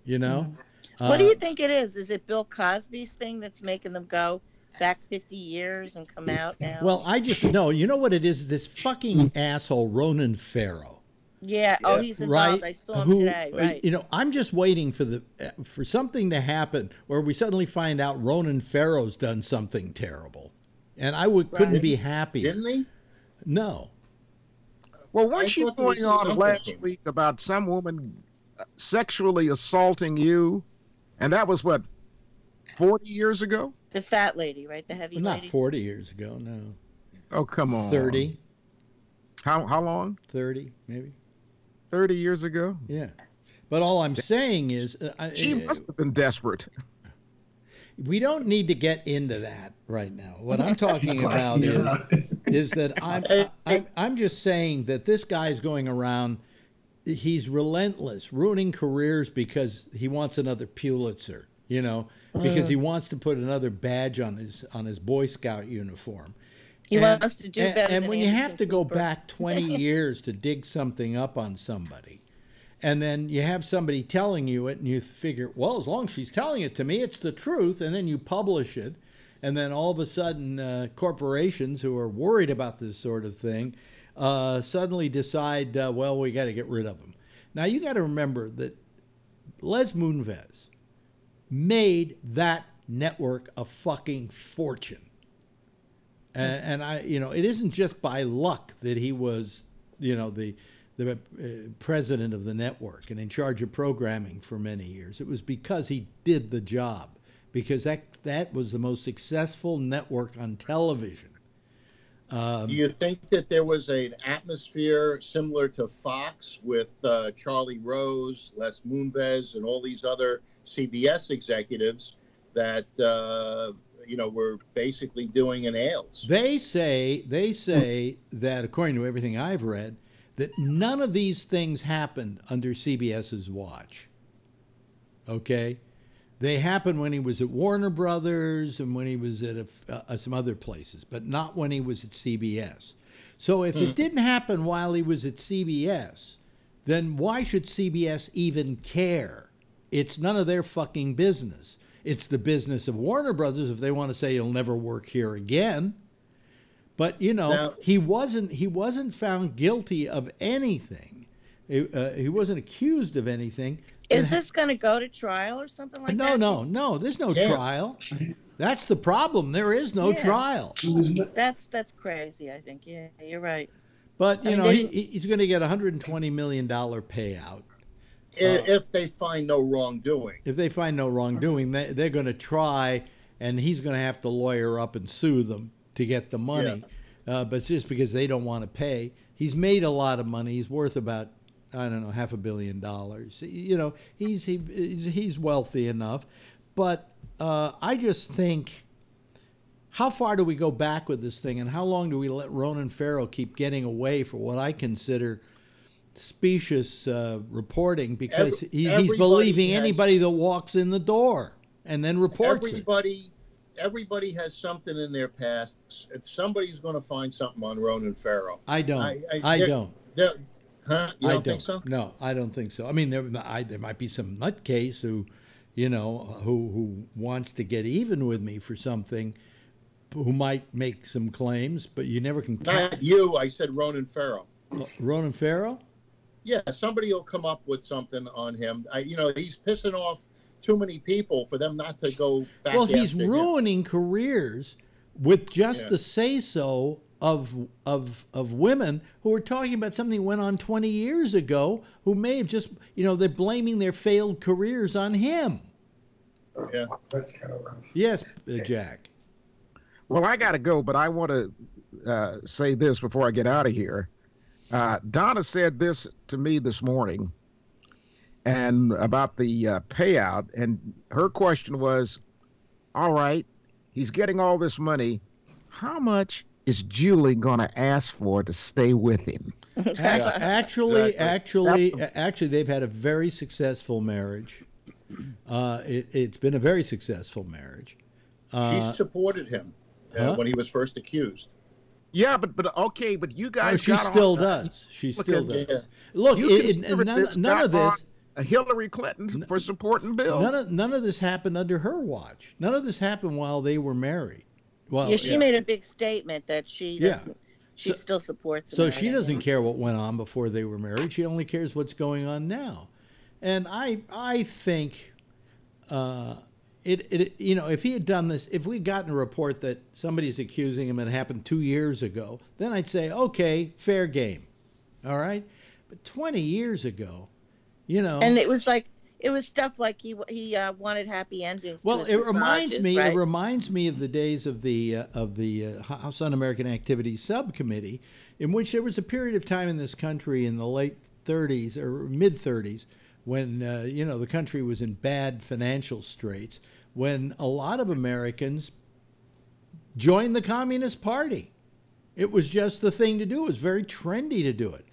You know? What do you think it is? Is it Bill Cosby's thing that's making them go back 50 years and come out now? Well, I just know. You know what it is? This fucking asshole Ronan Farrow. Yeah. Oh, he's involved. Right? I saw him today. Right. You know, I'm just waiting for something to happen where we suddenly find out Ronan Farrow's done something terrible, and I couldn't be happier. Didn't he? No. Well, weren't you going on last week about some woman sexually assaulting you? And that was, what, 40 years ago? The fat lady, right? The heavy Not lady? 40 years ago, no. Oh, come on. 30. How long? 30, maybe. 30 years ago? Yeah. But all I'm saying is... she must have been desperate. We don't need to get into that right now. What I'm talking about is that I'm just saying that this guy's going around, he's relentless, ruining careers because he wants another Pulitzer, you know, because he wants to put another badge on his Boy Scout uniform. He wants to do better. And than when you Anderson have to go Cooper. back 20 years to dig something up on somebody, and then you have somebody telling you it, and you figure, well, as long as she's telling it to me, it's the truth, and then you publish it, and then all of a sudden corporations who are worried about this sort of thing suddenly decide, well, we got to get rid of them. Now, you got to remember that Les Moonves made that network a fucking fortune. And it isn't just by luck that he was, the president of the network and in charge of programming for many years. It was because he did the job, because that was the most successful network on television. Do you think that there was an atmosphere similar to Fox with Charlie Rose, Les Moonves, and all these other CBS executives that we're basically doing in Ailes. They say that, according to everything I've read, that none of these things happened under CBS's watch. Okay? They happened when he was at Warner Brothers and when he was at some other places, but not when he was at CBS. So if it didn't happen while he was at CBS, then why should CBS even care? It's none of their fucking business. It's the business of Warner Brothers if they want to say he'll never work here again. But he wasn't found guilty of anything. He wasn't accused of anything. Is this going to go to trial or something like that? No. There's no trial. That's the problem. There is no trial. That's crazy. I think. Yeah, you're right. But he's going to get $120 million payout. If they find no wrongdoing. If they find no wrongdoing, they're going to try, and he's going to have to lawyer up and sue them to get the money. Yeah. But it's just because they don't want to pay. He's made a lot of money. He's worth about, I don't know, $500 million. He's wealthy enough. But I just think, how far do we go back with this thing, and how long do we let Ronan Farrow keep getting away for what I consider specious reporting, because he's believing anybody that walks in the door and then reports Everybody has something in their past. Somebody's going to find something on Ronan Farrow. I don't. I don't. Huh? You don't think so? No, I don't think so. I mean, there might be some nutcase who wants to get even with me for something, who might make some claims, but you never can. Not you. I said Ronan Farrow. Ronan Farrow? Yeah, somebody will come up with something on him. He's pissing off too many people for them not to go back. Well, he's ruining careers with just the say-so of women who are talking about something that went on 20 years ago, who may have just, they're blaming their failed careers on him. Yeah. That's kind of rough. Yes, Jack. Well, I got to go, but I want to say this before I get out of here. Donna said this to me this morning, and about the payout, and her question was, all right, he's getting all this money. How much is Julie going to ask for to stay with him? Actually, they've had a very successful marriage. It's been a very successful marriage. She supported him when he was first accused. Yeah, but okay, but you guys. She still does. She still does. Yeah. Look, none of this. Hillary Clinton for supporting Bill. None of this happened under her watch. None of this happened while they were married. Well, she made a big statement that she still supports him. So she doesn't care what went on before they were married. She only cares what's going on now. And I think if he had done this, if we'd gotten a report that somebody's accusing him and it happened 2 years ago, then I'd say, okay, fair game. All right? But 20 years ago, And it was stuff like he wanted happy endings. Well, it reminds me of the days of the House Un-American Activities Subcommittee, in which there was a period of time in this country in the late 30s or mid 30s when the country was in bad financial straits, when a lot of Americans joined the Communist Party. It was just the thing to do. It was very trendy to do it.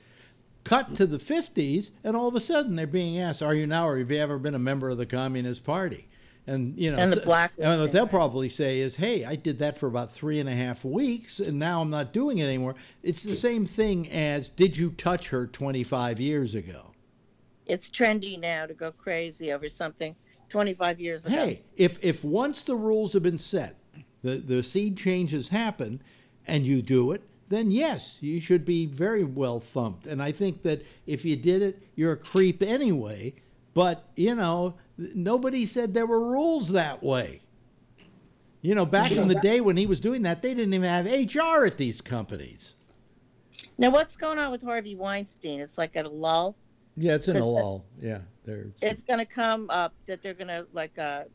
Cut to the 50s, and all of a sudden they're being asked, "Are you now, or have you ever been a member of the Communist Party?" And and the black. And what they'll probably say is, "Hey, I did that for about 3.5 weeks, and now I'm not doing it anymore." It's the same thing as, "Did you touch her 25 years ago?" It's trendy now to go crazy over something 25 years ago. Hey, if once the rules have been set, the seed changes happen, and you do it, then yes, you should be very well thumped. And I think that if you did it, you're a creep anyway. But, nobody said there were rules that way. Back in the day when he was doing that, they didn't even have HR at these companies. Now, what's going on with Harvey Weinstein? It's like at a lull. Yeah, it's in a lull. Yeah. It's going to come up that they're going to,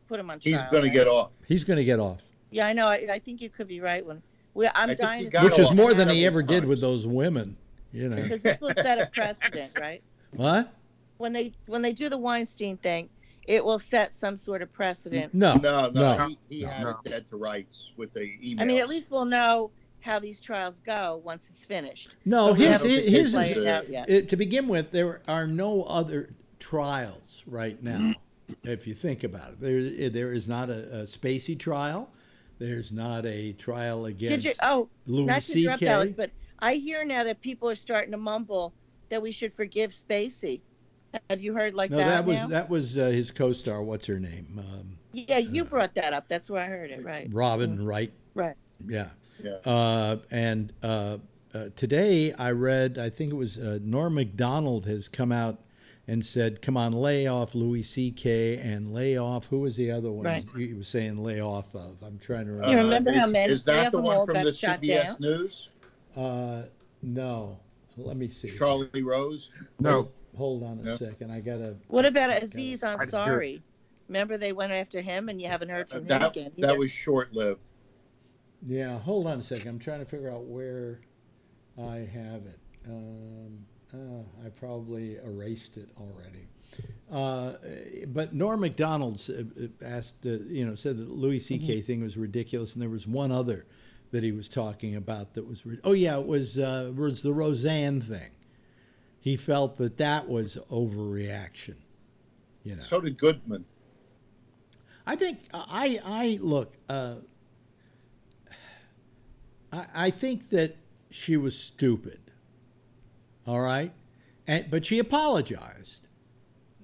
put him on trial. He's going to get off. He's going to get off. Yeah, I know. I think you could be right. I'm dying to Which is more than he ever did with those women, Because this will set a precedent, right? What? When they do the Weinstein thing, it will set some sort of precedent. No. He had it dead to rights with the emails. I mean, at least we'll know how these trials go once it's finished. No, his is to begin with, there are no other trials right now. If you think about it, there is not a Spacey trial. There's not a trial against Louis not to interrupt, C.K. Alex, but I hear now that people are starting to mumble that we should forgive Spacey. Have you heard No, that was his co-star. What's her name? Yeah, you brought that up. That's where I heard it. Right. Robin Wright. Right. Yeah. And today I read, I think it was Norm Macdonald has come out and said, come on, lay off Louis C.K. and lay off, who was the other one? Right. He was saying lay off of. I'm trying to remember. You remember how many? Is that the one from the CBS News? No. Let me see. Charlie Rose? No. Hold on a second. I got to. What about Aziz Ansari? Remember they went after him and you haven't heard from him again. That was short-lived. Yeah, hold on a second. I'm trying to figure out where I have it. I probably erased it already. But Norm Macdonald asked, said that Louis C.K. thing was ridiculous, and there was one other that he was talking about that was. It was the Roseanne thing. He felt that was overreaction. So did Goodman. I think I look. I think that she was stupid. All right, but she apologized.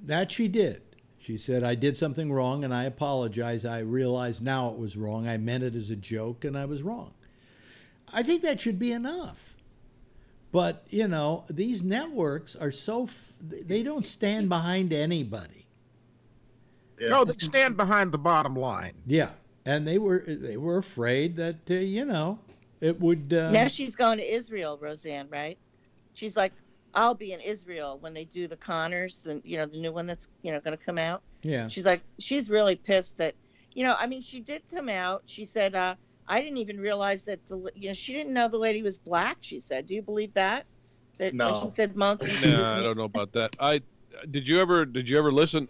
That she did. She said, "I did something wrong, and I apologize. I realize now it was wrong. I meant it as a joke, and I was wrong." I think that should be enough. But these networks are they don't stand behind anybody. Yeah. No, they stand behind the bottom line. Yeah, and they were afraid that it would. Now she's going to Israel, Roseanne, right? She's like, I'll be in Israel when they do the Connors, the new one that's going to come out. Yeah. She's like, she's really pissed that, she did come out. She said, I didn't even realize that she didn't know the lady was black. She said, do you believe that? No. When she said monkey. No, I don't know about that. Did you ever listen?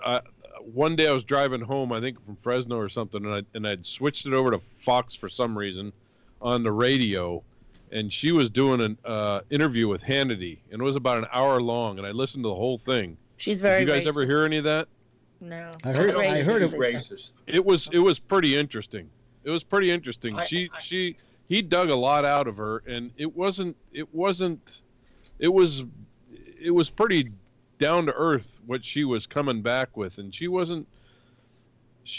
One day I was driving home, I think from Fresno or something, and I'd switched it over to Fox for some reason on the radio, and she was doing an interview with Hannity, and it was about an hour long, and I listened to the whole thing. She's very. Did you guys racist. ever hear any of that? No. I heard of racist. It was pretty interesting. It was pretty interesting. He dug a lot out of her, and it was pretty down to earth what she was coming back with, and she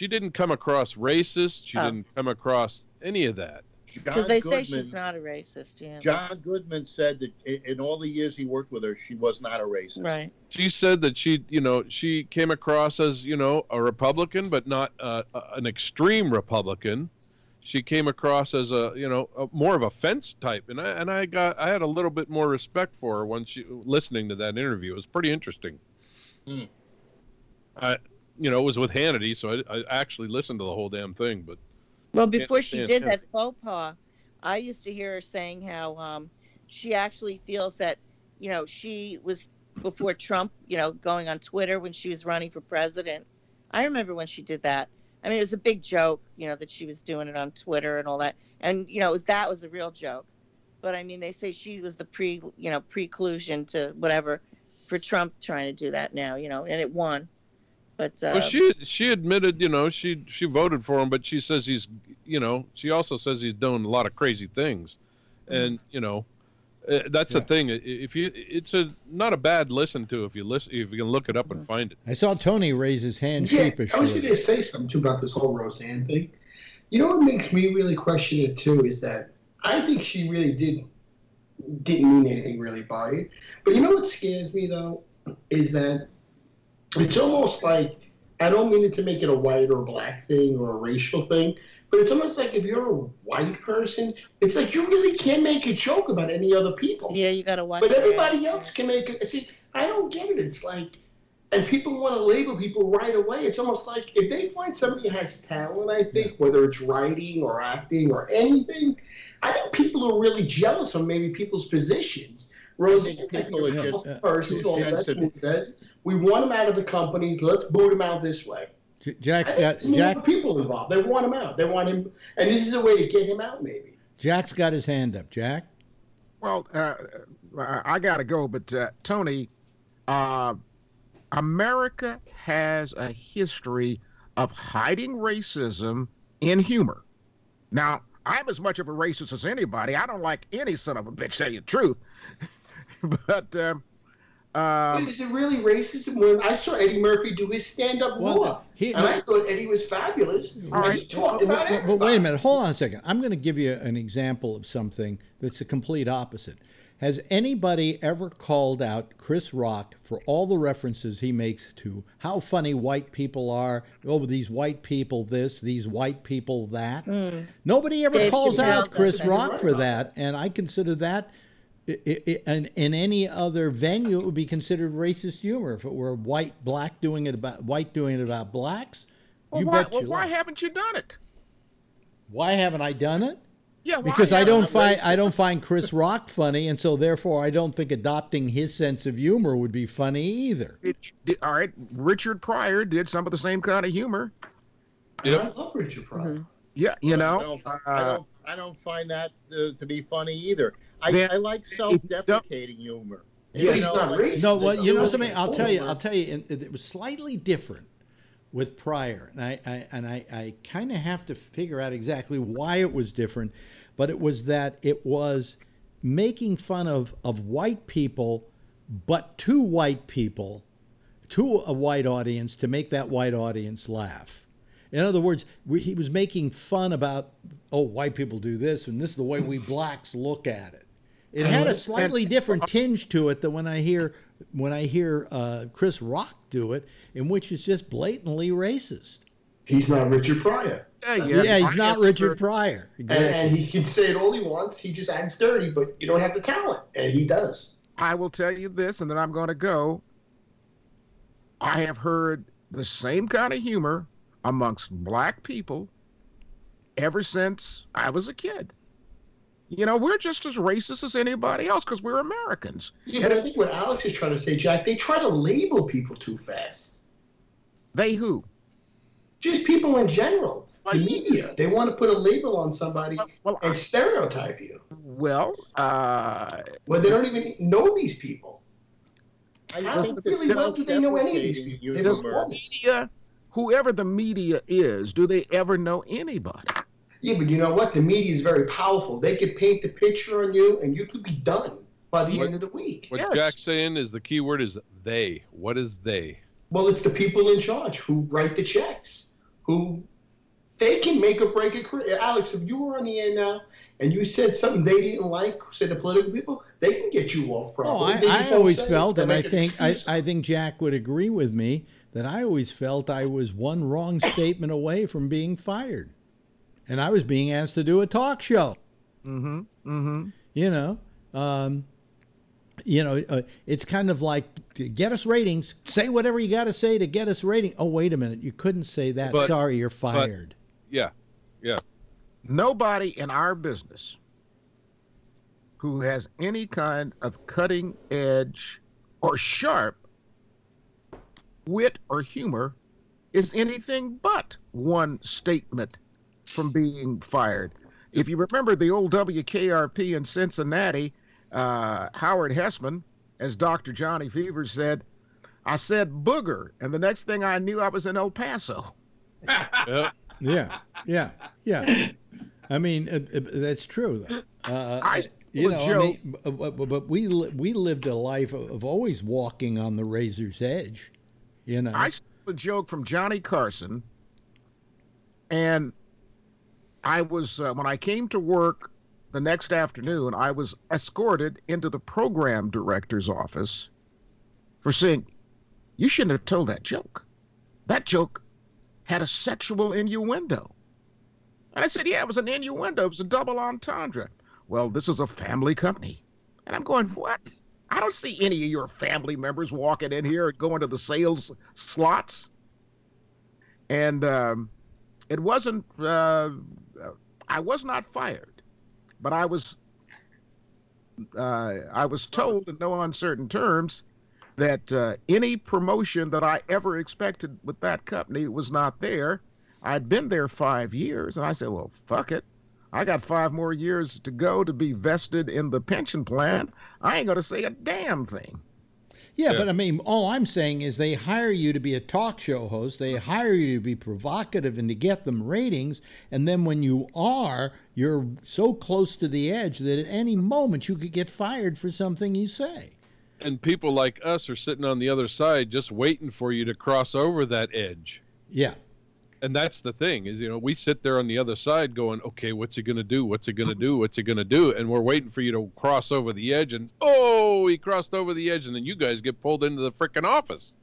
didn't come across racist. She didn't come across any of that. Because they say she's not a racist. Yeah. John Goodman said that in all the years he worked with her, she was not a racist. Right. She said that she came across as a Republican, but not an extreme Republican. She came across as a more of a fence type, and I had a little bit more respect for her when listening to that interview. It was pretty interesting. It was with Hannity, so I actually listened to the whole damn thing, but. Well, before she did that faux pas, I used to hear her saying how she actually feels that, she was before Trump, going on Twitter when she was running for president. I remember when she did that. I mean, it was a big joke, that she was doing it on Twitter and all that. And, that was a real joke. But, I mean, they say she was the preclusion to whatever for Trump trying to do that now, and it won. But she admitted, she voted for him, but she says he's, she also says he's doing a lot of crazy things, and that's the thing. It's not a bad listen to if you can look it up and find it. I saw Tony raise his hand sheepishly. I was going to say something too about this whole Roseanne thing. What makes me really question it too is that I think she really didn't mean anything really by it. But what scares me though is that. It's almost like, I don't mean it to make it a white or black thing or a racial thing, but it's almost like if you're a white person, it's like you really can't make a joke about any other people. Yeah, you got to watch. But everybody else can make it. See, I don't get it. It's like, and people want to label people right away. It's almost like if they find somebody who has talent, I think, whether it's writing or acting or anything, I think people are really jealous of maybe people's positions. Roseanne, people are just person going, let's sensitive. move this. We want him out of the company. Let's boot him out this way. Jack's got Jack. People involved. They want him out. They want him, and this is a way to get him out. Maybe. Jack's got his hand up. Jack. Well, I gotta go, but Tony, America has a history of hiding racism in humor. Now, I'm as much of a racist as anybody. I don't like any son of a bitch, tell you the truth. But Wait, is it really racism? When I saw Eddie Murphy do his stand-up law, and I thought Eddie was fabulous. All right. He talked about But everybody. wait a minute. Hold on a second. I'm going to give you an example of something that's a complete opposite. Has anybody ever called out Chris Rock for all the references he makes to how funny white people are? Oh, these white people this, these white people that. Nobody ever calls out Chris Rock for that, and I consider that in any other venue it would be considered racist humor. If it were white doing it about blacks, well, you why, bet well, you why life. haven't you done it? Why haven't I done it? Yeah, why because I haven't don't find Chris Rock funny, and so therefore I don't think adopting his sense of humor would be funny either. All right, Richard Pryor did some of the same kind of humor. I love Richard Pryor. Yeah, you know, I don't find that to be funny either. I like self-deprecating humor. Yeah, he's not racist. No, well, you know something. I'll tell you. And it was slightly different with Pryor, and I kind of have to figure out exactly why it was different, but it was that it was making fun of white people, but to white people, to a white audience, to make that white audience laugh. In other words, he was making fun about, oh, white people do this, and this is the way we blacks look at it. It had a slightly different tinge to it than when I hear Chris Rock do it, in which it's just blatantly racist. He's not Richard Pryor. Yeah, he's not Richard Pryor. Exactly. And he can say it all he wants. He just acts dirty, but you don't have the talent, and he does. I will tell you this, and then I'm going to go. I have heard the same kind of humor amongst black people ever since I was a kid. You know, we're just as racist as anybody else because we're Americans. Yeah, but I think what Alex is trying to say, Jack, they try to label people too fast. They who? Just people in general. The media. They want to put a label on somebody and stereotype you. Well, they don't even know these people. How really well do they know any of these people? They just media, whoever the media is, do they ever know anybody? Yeah, but you know what? The media is very powerful. They could paint the picture on you, and you could be done by the end of the week. What Jack's saying is the key word is they. What is they? Well, it's the people in charge who write the checks, who they can make or break a career. Alex, if you were on the air now and you said something they didn't like, say the political people, they can get you off probably. I always felt, and I think Jack would agree with me, that I always felt I was one wrong statement away from being fired. And I was being asked to do a talk show. You know, it's kind of like, get us ratings. Say whatever you got to say to get us rating. Oh, wait a minute, you couldn't say that. Sorry, you're fired. Yeah. Nobody in our business who has any kind of cutting edge or sharp wit or humor is anything but one statement from being fired. If you remember the old WKRP in Cincinnati, Howard Hessman, as Dr. Johnny Fever said, I said booger, and the next thing I knew I was in El Paso. Yeah. I mean, that's true. But we lived a life of always walking on the razor's edge. You know, I stole a joke from Johnny Carson, and I was when I came to work the next afternoon, I was escorted into the program director's office for saying, "You shouldn't have told that joke. That joke had a sexual innuendo." And I said, "Yeah, it was an innuendo. It was a double entendre." "Well, this is a family company." And I'm going, "What? I don't see any of your family members walking in here and going to the sales slots." And it wasn't, I was not fired, but I was I was told in no uncertain terms that any promotion that I ever expected with that company was not there. I'd been there 5 years, and I said, well, fuck it. I got 5 more years to go to be vested in the pension plan. I ain't going to say a damn thing. Yeah, but I mean, all I'm saying is they hire you to be a talk show host. They hire you to be provocative and to get them ratings. And then when you are, you're so close to the edge that at any moment you could get fired for something you say. And people like us are sitting on the other side just waiting for you to cross over that edge. Yeah. And that's the thing is, we sit there on the other side going, okay, what's he going to do? What's he going to do? What's he going to do? And we're waiting for you to cross over the edge. And, oh, he crossed over the edge. And then you guys get pulled into the frickin' office.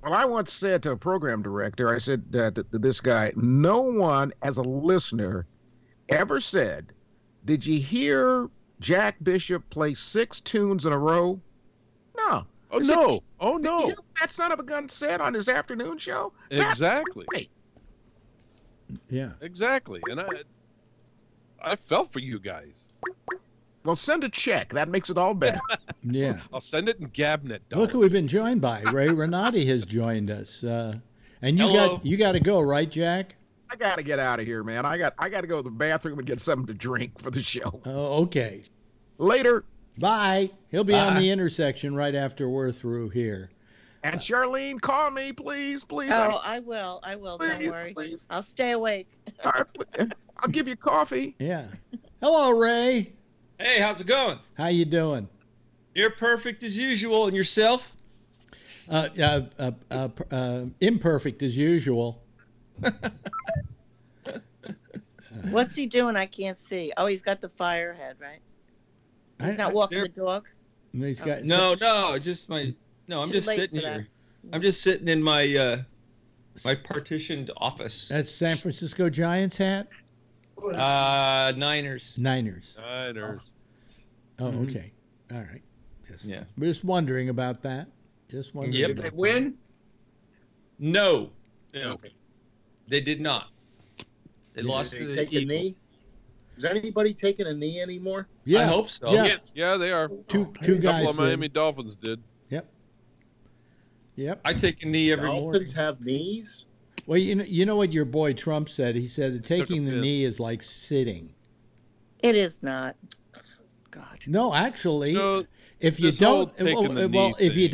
Well, I once said to a program director, I said to this guy, no one as a listener ever said, did you hear Jack Bishop play 6 tunes in a row? No. Oh, no. Oh, no. Did you hear what that son of a gun said on his afternoon show? Exactly. Yeah. Exactly. And I felt for you guys. Well, send a check. That makes it all better. Yeah. I'll send it in Gabnet. Look who we've been joined by. Ray Renati has joined us. And you got to go, right, Jack? I got to get out of here, man. I got to go to the bathroom and get something to drink for the show. Oh, okay. Later. Bye. He'll be on the intersection right after we're through here. And Charlene, call me, please, please. Oh, I will. Please, don't worry. Please. I'll stay awake. All right, I'll give you coffee. Yeah. Hello, Ray. Hey, how's it going? How you doing? You're perfect as usual. And yourself? Imperfect as usual. What's he doing? I can't see. Oh, he's got the fire head, right? He's not walking the dog? He's got I'm just sitting here. I'm just sitting in my my partitioned office. That's San Francisco Giants hat? Niners. Oh, okay. All right. Just wondering about that. Just wondering. Did they win? No. Yeah, okay. They did not. They lost to the Eagles. Knee? Is anybody taking a knee anymore? Yeah. I hope so. Yeah, they are. Two guys. A couple of did. Miami Dolphins did. Yep. I take a knee every morning. Dolphins have knees? Well, you know what your boy Trump said? He said that taking the knee is like sitting. It is not. God. No, actually, No, if you don't, if you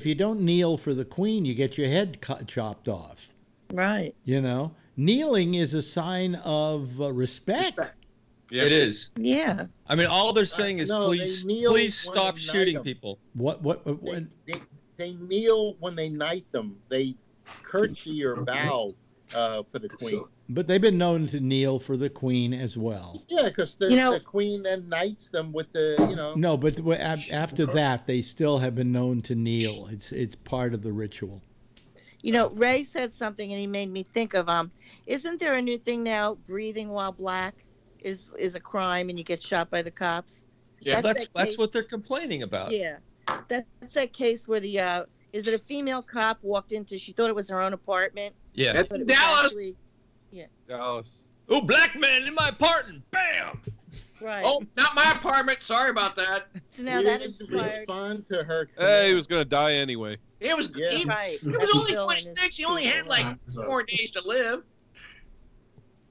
thing. don't kneel for the Queen, you get your head chopped off. Right. Kneeling is a sign of respect. Yeah. It is. Yeah. I mean, all they're saying is please stop shooting people. When they kneel when they knight them. They curtsy or bow for the Queen. But they've been known to kneel for the Queen as well. Yeah, because the Queen then knights them with the, No, but after that, they still have been known to kneel. It's part of the ritual. Ray said something and he made me think of isn't there a new thing now? Breathing while black is a crime and you get shot by the cops. Yeah, that's what they're complaining about. Yeah, that's that case where is it a female cop walked into? She thought it was her own apartment. Yeah, that's in Dallas. Dallas. Oh, black man in my apartment! Bam! Right. Oh, not my apartment. Sorry about that. So now that inspired. Respond to her. Hey, he was going to die anyway. It was. Yeah. He was only 26. He only had like 4 days to live.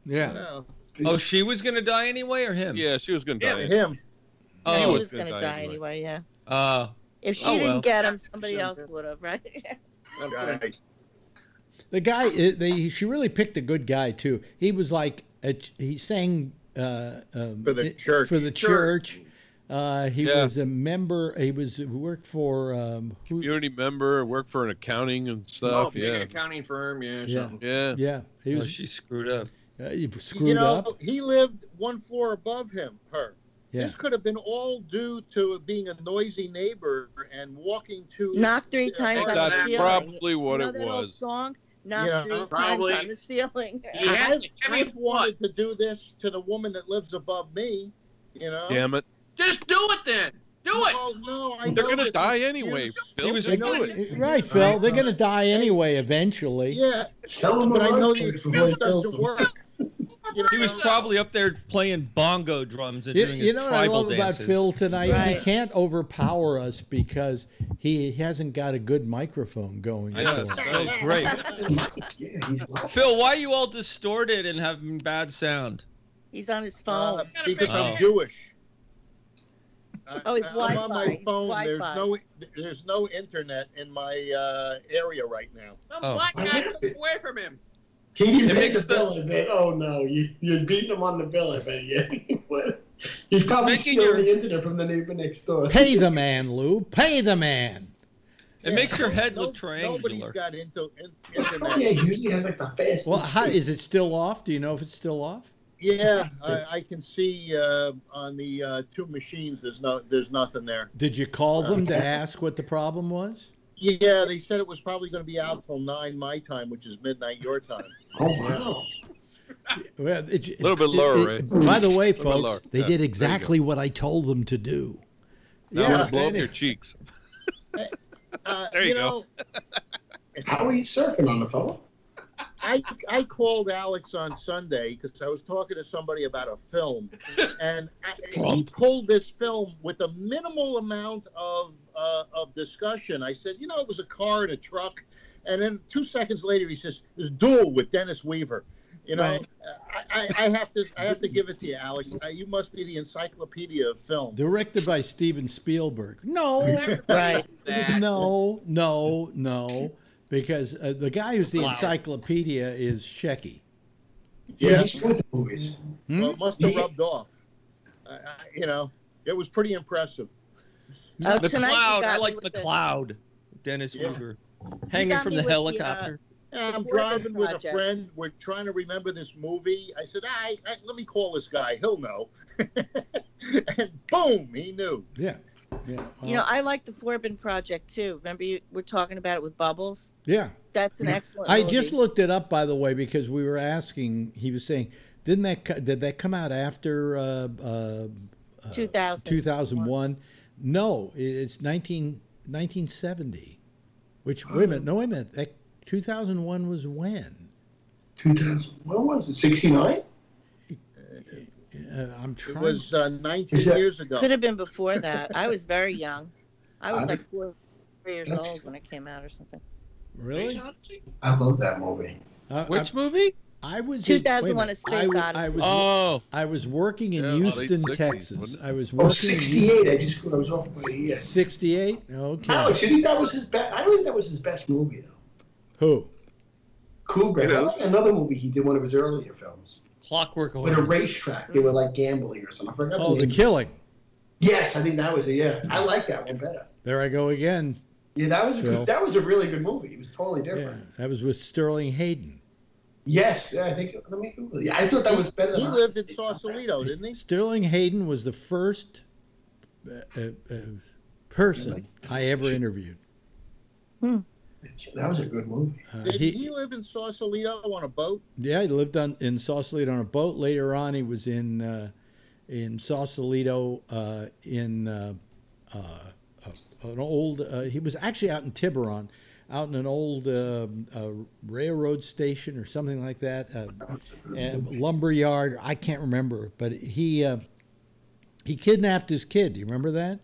Yeah. Oh, she was going to die anyway, or him? Yeah, she was going to die. Him. Oh, he he was was going to die anyway. Yeah. If she well. didn't get him, somebody else would have, right? Right. The guy, she really picked a good guy too. He was like he sang For the church. For the church. He was a member. He worked for community member, worked for an accounting and stuff. Big accounting firm. Something. Yeah. He was. She screwed up. He screwed up. He lived 1 floor above her. Yeah. This could have been all due to being a noisy neighbor and walking to Knock 3 times on the That's ceiling. probably what it that old was. song? Knock 3 probably. times on the ceiling. I've wanted to do this to the woman that lives above me. Damn it. Just do it then. Do it. Oh, no, They're going to die anyway. Phil, was just do it. Right, Phil. They're going to die anyway eventually. Yeah, Tell them but I know the the excuse doesn't work. He was probably up there playing bongo drums and doing his know what I tribal love dances. about Phil tonight? Right. He can't overpower us because he hasn't got a good microphone going. I know, for it's him. so great. Yeah, he's Phil, why are you all distorted and having bad sound? He's on his phone. Because I'm Oh. Jewish. Oh, it's I'm on Wi-Fi. my It's phone. Wi-Fi. There's no internet in my area right now. Some Oh. black guy took away from him. He didn't It pay makes the bill, I bet. Oh no, you're beating him on the bill, I bet. Yeah. He's probably Making stealing your- the internet from the neighbor next door. Pay the man, Lou. Pay the man. It makes your head look Nobody's triangular. got Oh, internet. yeah, he usually has like the fastest. Well, how, is it still off? Do you know if it's still off? Yeah, I can see on the two machines. There's nothing there. Did you call them to ask what the problem was? Yeah, they said it was probably going to be out till 9 my time, which is midnight your time. Oh wow. Well, A little bit lower, right? By the way, A little bit lower. folks, they Yeah, did there you exactly what I told them to do. Now I'm gonna blow up your cheeks. There you go. How are you surfing on the phone? I called Alex on Sunday because I was talking to somebody about a film, and he pulled this film with a minimal amount of discussion. I said, it was a car and a truck, and then 2 seconds later he says, "There's Duel with Dennis Weaver." Right. I have to give it to you, Alex. You must be the encyclopedia of film. Directed by Steven Spielberg. No, Right. no. Because the guy who's the encyclopedia is Shecky. Yeah, he's good at movies. Well, it must have rubbed off. It was pretty impressive. Oh, The tonight you cloud. got I me like with the the- cloud. Dennis Yeah. Weaver. Hanging got from me the with the, helicopter. I'm The driving with a Project. friend. We're trying to remember this movie. I said, let me call this guy. He'll know. And boom, he knew. Yeah. I like the Forbin Project too. Remember you were talking about it with Bubbles? Yeah. That's an excellent I movie. just looked it up, by the way, because we were asking. He was saying, did that come out after 2000. 2001? No, it's 1970. Which wait a minute. That 2001 was when? 2000. When was it? 69. I'm trying. It was 19 years ago. Could have been before that. I was very young. I was like 4 years That's- old when it came out or something. Really? I love that movie. Which movie? I was 2001: A Space Odyssey. I was working in Yeah, late Houston, 60s, Texas. wasn't it? I was Oh, working 68. I was off by a year. 68. Okay. Alex, you think that was his best? I don't think that was his best movie though. Who? Kubrick. I like another movie he did, one of his earlier films. Clockwork With a Orange. racetrack. They were like gambling or something. I forgot Oh, the The name. Killing. Yes, I think that was it. Yeah, I like that one better. There I go again. Yeah, that was a Phil. good, that was a really good movie. It was totally Yeah, different. that was with Sterling Hayden. Yes, yeah, I think. Let me Google it. Yeah, I thought that was better than He lived in Sausalito, didn't he? Sterling Hayden was the first person I ever interviewed. That was a good movie. Did he live in Sausalito on a boat? Yeah, he lived in Sausalito on a boat. Later on, he was in Sausalito in an old. He was actually out in Tiburon, out in an old railroad station or something like that, lumber yard. I can't remember, but he kidnapped his kid. Do you remember that?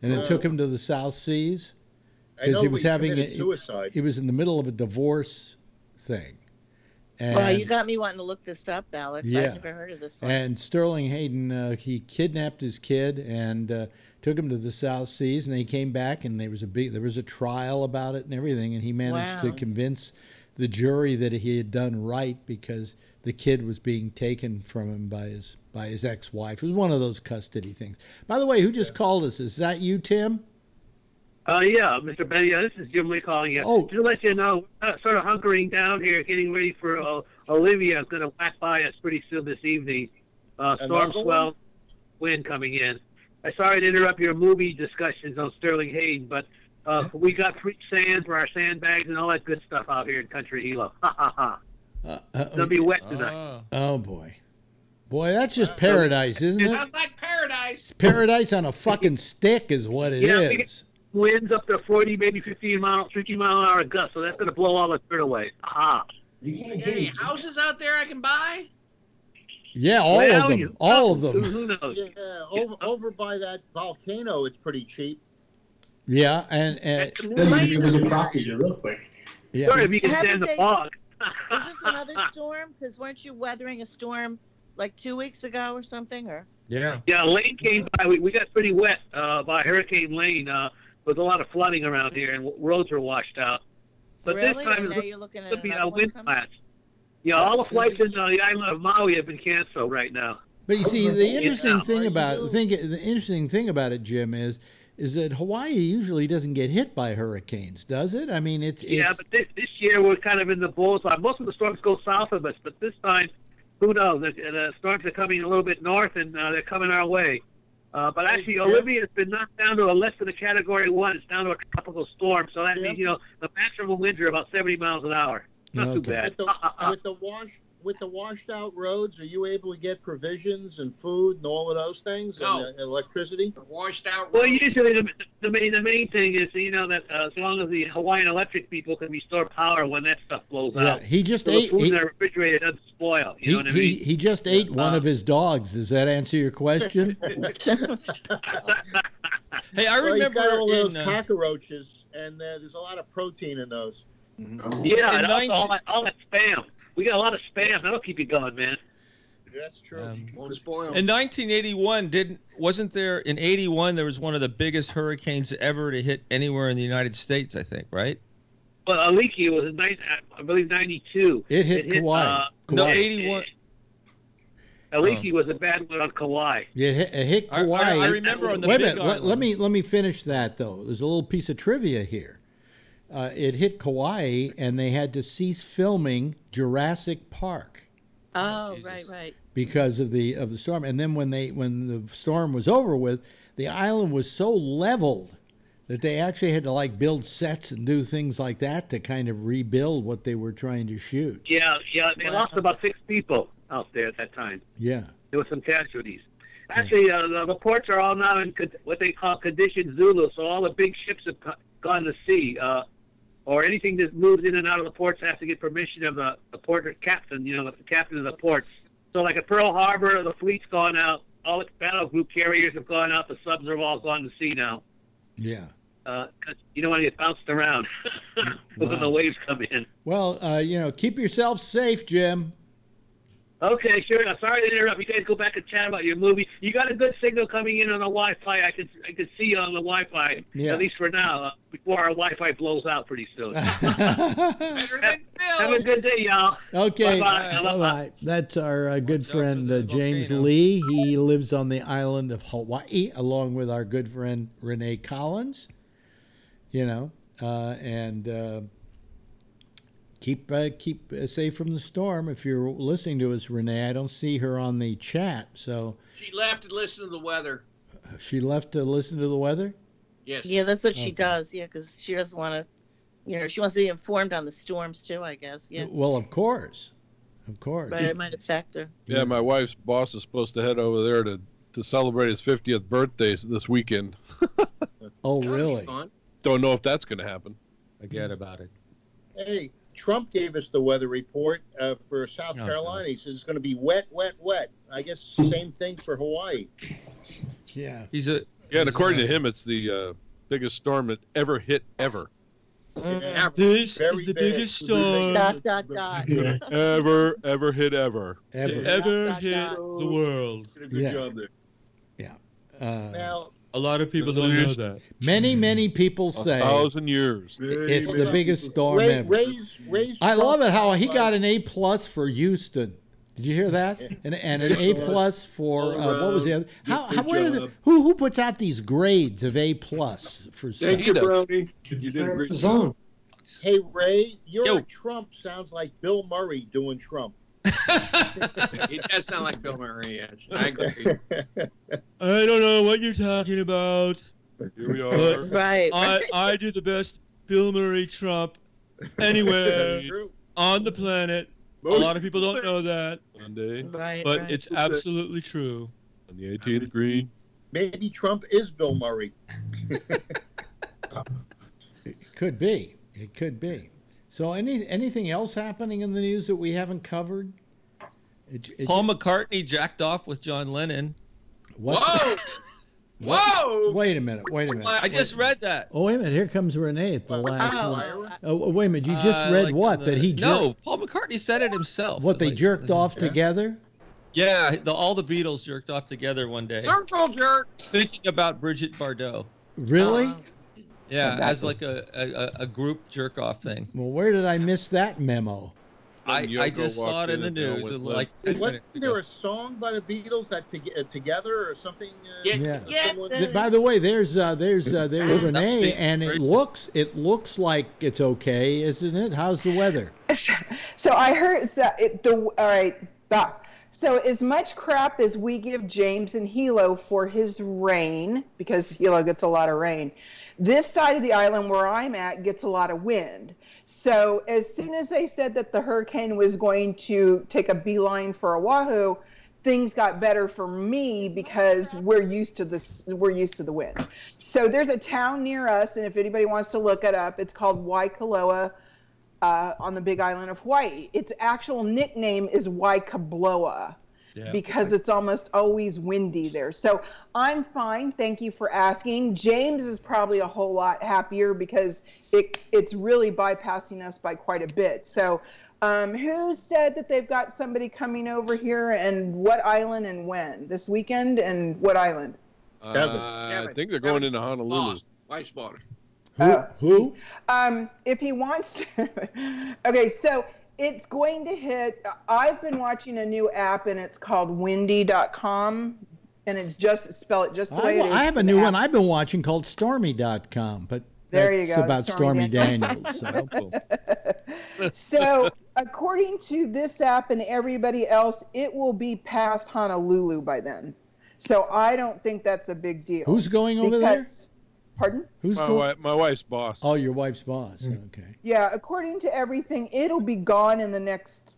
And then took him to the South Seas. I know He was having committed suicide. He was in the middle of a divorce thing. And, Well, you got me wanting to look this up, Alex. Yeah. I've never heard of this one. and Sterling Hayden, he kidnapped his kid and took him to the South Seas, and then he came back, and there was a trial about it and everything, and he managed to Wow. convince the jury that he had done right because the kid was being taken from him by his ex-wife. It was one of those custody things. By the way, who just called us? Is that you, Tim? Yeah, Mr. Bennett. Yeah, this is Jim Lee calling you. Oh. Just to let you know, sort of hunkering down here, getting ready for Olivia. Going to whack by us pretty soon this evening. Storm Another swell, wind coming in. I'm sorry to interrupt your movie discussions on Sterling Hayden, but we got free sand for our sandbags and all that good stuff out here in Country Hilo. Ha ha ha. It's going to be wet tonight. Oh, boy. Boy, that's just paradise, isn't it? Sounds like paradise. It's paradise on a fucking stick is what it Yeah, is. winds up to 40, maybe 50 mile an hour gusts, so that's going to blow all the dirt away. Ah. Any houses out there I can buy? Yeah, all of them. All of them. Who knows? Yeah, over by that volcano, it's pretty cheap. Yeah, and you was a property real quick. Yeah. Sure, if you can stand the fog. Is this another storm? Because weren't you weathering a storm like 2 weeks ago or something? Or Yeah. Yeah, Lane came by. We got pretty wet by Hurricane Lane. With a lot of flooding around here, and roads were washed out. But really? this time And now you're looking at it's going to be another a one wind coming? blast. Yeah, all the flights in the island of Maui have been canceled right now. But you see, the interesting thing about it, Jim, is that Hawaii usually doesn't get hit by hurricanes, does it? I mean, it's but this year we're kind of in the bullseye. Most of the storms go south of us, but this time, who knows? The storms are coming a little bit north, and they're coming our way. But actually, Olivia has been knocked down to a less than a Category 1. It's down to a tropical storm, so that means the maximum winds are about 70 miles an hour. Not too bad. With the washed out roads, are you able to get provisions and food and all of those things and electricity? Washed out. Well, usually the main thing is that as long as the Hawaiian Electric people can restore power when that stuff blows out. He just so ate. The food in the refrigerator doesn't spoil. You know what I mean? He just ate one of his dogs. Does that answer your question? Hey, I remember he's got all those cockroaches, and there's a lot of protein in those. Yeah, and also all that spam. We got a lot of spam. That'll keep you going, man. That's true. Won't spoil. In 1981, wasn't there in 81? There was one of the biggest hurricanes ever to hit anywhere in the United States. I think, right? Well, Aliki was in I believe 92. It hit Kauai. No, 81. Aliki was a bad one on Kauai. Yeah, it hit Kauai. I remember on the Wait a Big minute. Island. Let me finish that though. There's a little piece of trivia here. It hit Kauai, and they had to cease filming Jurassic Park. Oh, right. Because of the storm, and then when the storm was over with, the island was so leveled that they actually had to build sets and do things like that to kind of rebuild what they were trying to shoot. Yeah. They lost about 6 people out there at that time. Yeah. There were some casualties. Actually, the ports are all now in what they call condition Zulu, so all the big ships have gone to sea. Or anything that moves in and out of the ports has to get permission of the port captain, the captain of the ports. So like at Pearl Harbor, the fleet's gone out. All its battle group carriers have gone out. The subs have all gone to sea now. Yeah. 'Cause you don't want to get bounced around when the waves come in. Well, keep yourself safe, Jim. Okay, sure. I'm sorry to interrupt. You guys go back and chat about your movie. You got a good signal coming in on the Wi-Fi. I can see you on the Wi-Fi, at least for now, before our Wi-Fi blows out pretty soon. Have a good day, y'all. Okay. Bye-bye. That's our good friend James Lee. He lives on the island of Hawaii, along with our good friend Renee Collins. And keep safe from the storm. If you're listening to us, Renee, I don't see her on the chat, so She left to listen to the weather. she left to listen to the weather. Yes. Yeah, that's what she does. Yeah, because she doesn't want to, she wants to be informed on the storms too, I guess. Yeah. Well, of course. But it might affect her. Yeah, my wife's boss is supposed to head over there to celebrate his 50th birthday this weekend. Oh, really? Don't know if that's going to happen. Forget about it. Hey, Trump gave us the weather report for South Carolina. He says it's going to be wet, wet, wet. I guess it's the same thing for Hawaii. Yeah. And according to him, it's the biggest storm that ever hit ever. This is the biggest storm ever hit ever. Ever hit the world. Good job there. Yeah. Now, a lot of people don't know that. Many people say 1,000 years. It's the biggest storm ever. I love it how he got an A+ for Houston. Did you hear that? And an A+ for what was the other? Who puts out these grades of A+ for stuff? Thank you, Brody. You did a great job. Hey, Ray, your Trump sounds like Bill Murray doing Trump. It does sound like Bill Murray, yes. I agree. I don't know what you're talking about. Here we are. Right. I do the best Bill Murray Trump anyway on the planet. A lot of people don't know that. Monday. But it's absolutely true. On the 18th green. Maybe Trump is Bill Murray. It could be. It could be. So anything else happening in the news that we haven't covered? Paul McCartney jacked off with John Lennon. What? Whoa! Whoa! Wait a minute. I just read that. Oh, wait a minute. Here comes Renee at the last one. Oh, wait a minute. You just read like what? That he jerked? No, Paul McCartney said it himself. What, they jerked off together? Yeah, all the Beatles jerked off together one day. Circle jerk! Thinking about Bridget Bardot. Really? Yeah, as like a group jerk off thing. Well, where did I miss that memo? I just saw it in the news. Like wasn't there a song by the Beatles that together or something? Yeah. By the way, there's Renee, and it looks like it's okay, isn't it? How's the weather? So I heard all right. So as much crap as we give James and Hilo for his rain, because Hilo gets a lot of rain, this side of the island where I'm at gets a lot of wind. So as soon as they said that the hurricane was going to take a beeline for Oahu, things got better for me because we're used to the wind. So there's a town near us, and if anybody wants to look it up, it's called Waikoloa on the Big Island of Hawaii. Its actual nickname is Waikabloa. Yeah, because it's almost always windy there. So I'm fine. Thank you for asking. James is probably a whole lot happier because it's really bypassing us by quite a bit. So who said that they've got somebody coming over here, and what island and when? This weekend, and what island? I think they're going into Honolulu. Wife's daughter. Who? If he wants to. Okay, so it's going to hit. I've been watching a new app, and it's called windy.com, and it's spell it just the way it is. I have a new one I've been watching called stormy.com, but there you that's go. about Stormy Daniels. So. So according to this app and everybody else, it will be past Honolulu by then. So I don't think that's a big deal. Who's going over there? Pardon? Who's my wife's boss. Oh, your wife's boss. Okay. Yeah, according to everything, it'll be gone in the next,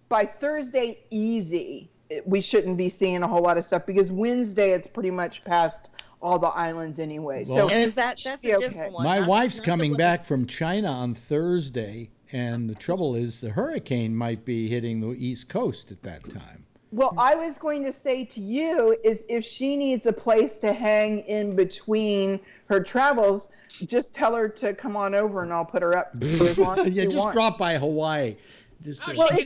by Thursday, easy. We shouldn't be seeing a whole lot of stuff because Wednesday it's pretty much past all the islands anyway. Well, so and that's a different one. My wife's coming back from China on Thursday, and the trouble is the hurricane might be hitting the East Coast at that time. Well, I was going to say to you is if she needs a place to hang in between her travels, just tell her to come on over and I'll put her up. Yeah, just drop by Hawaii. She can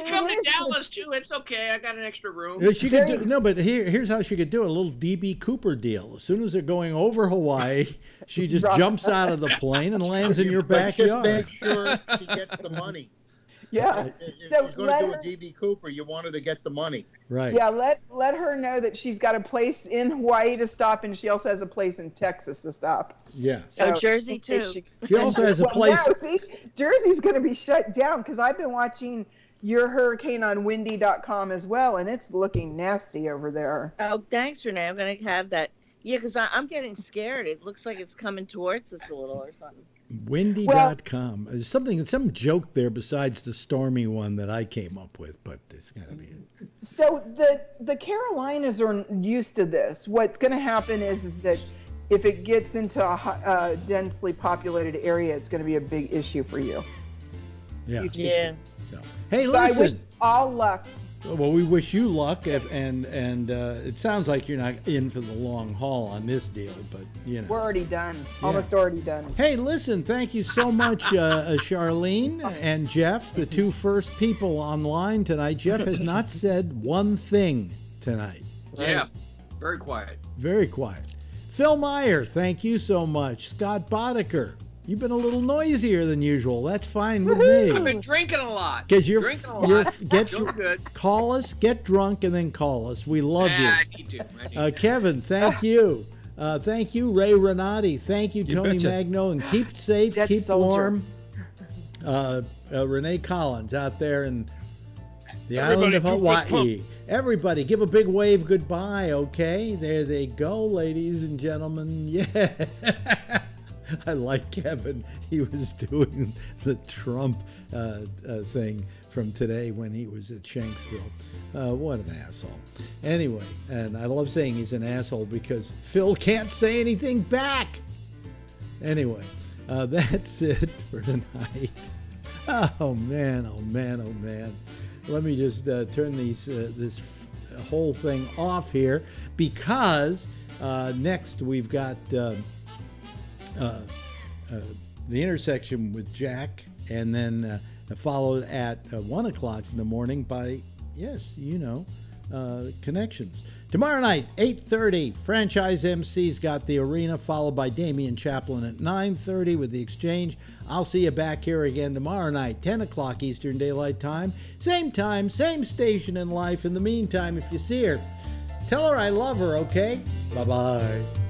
come to Dallas too. It's okay. I got an extra room. She could do, no, but here's how she could do it. A little DB Cooper deal. As soon as they're going over Hawaii, she just jumps out of the plane and lands in your backyard. Just make sure she gets the money. Yeah. If so she's going to do a DB Cooper, you want her to get the money. Right. Yeah, let her know that she's got a place in Hawaii to stop, and she also has a place in Texas to stop. Yeah. So Jersey too. She also has a place. No, see, Jersey's going to be shut down because I've been watching your hurricane on windy.com as well, and it's looking nasty over there. Oh, thanks, Renee. I'm going to have that. Yeah, because I'm getting scared. It looks like it's coming towards us a little or something. Windy.com. There's some joke there besides the stormy one that I came up with, but there's got to be it. So the Carolinas are used to this. What's going to happen is that if it gets into a densely populated area, it's going to be a big issue for you. Yeah. Yeah. So, hey, so listen. I wish all luck. Well, we wish you luck, and it sounds like you're not in for the long haul on this deal, but you know. We're already done. Yeah. Almost already done. Hey, listen, thank you so much, Charlene and Jeff, the two first people online tonight. Jeff has not said one thing tonight. Right? Yeah, very quiet. Very quiet. Phil Meyer, thank you so much. Scott Boddicker. You've been a little noisier than usual. That's fine with me. I've been drinking a lot. Because you're drinking a lot. Good. Call us, get drunk, and then call us. We love you. I need to. Kevin, thank you. Thank you, Ray Renati. Thank you, Tony Magno. And keep safe, keep warm. Renee Collins out there in the island of Hawaii. Everybody, give a big wave goodbye, okay? There they go, ladies and gentlemen. Yeah. I like Kevin. He was doing the Trump thing from today when he was at Shanksville. What an asshole. Anyway, and I love saying he's an asshole because Phil can't say anything back. Anyway, that's it for tonight. Oh, man, oh, man, oh, man. let me just turn this whole thing off here, because next we've got the intersection with Jack, and then followed at 1 o'clock in the morning by, yes, Connections. Tomorrow night, 8:30, Franchise MC's got the arena, followed by Damian Chaplin at 9:30 with the Exchange. I'll see you back here again tomorrow night, 10 o'clock Eastern Daylight Time, same station in life. In the meantime, if you see her, tell her I love her, okay? Bye-bye.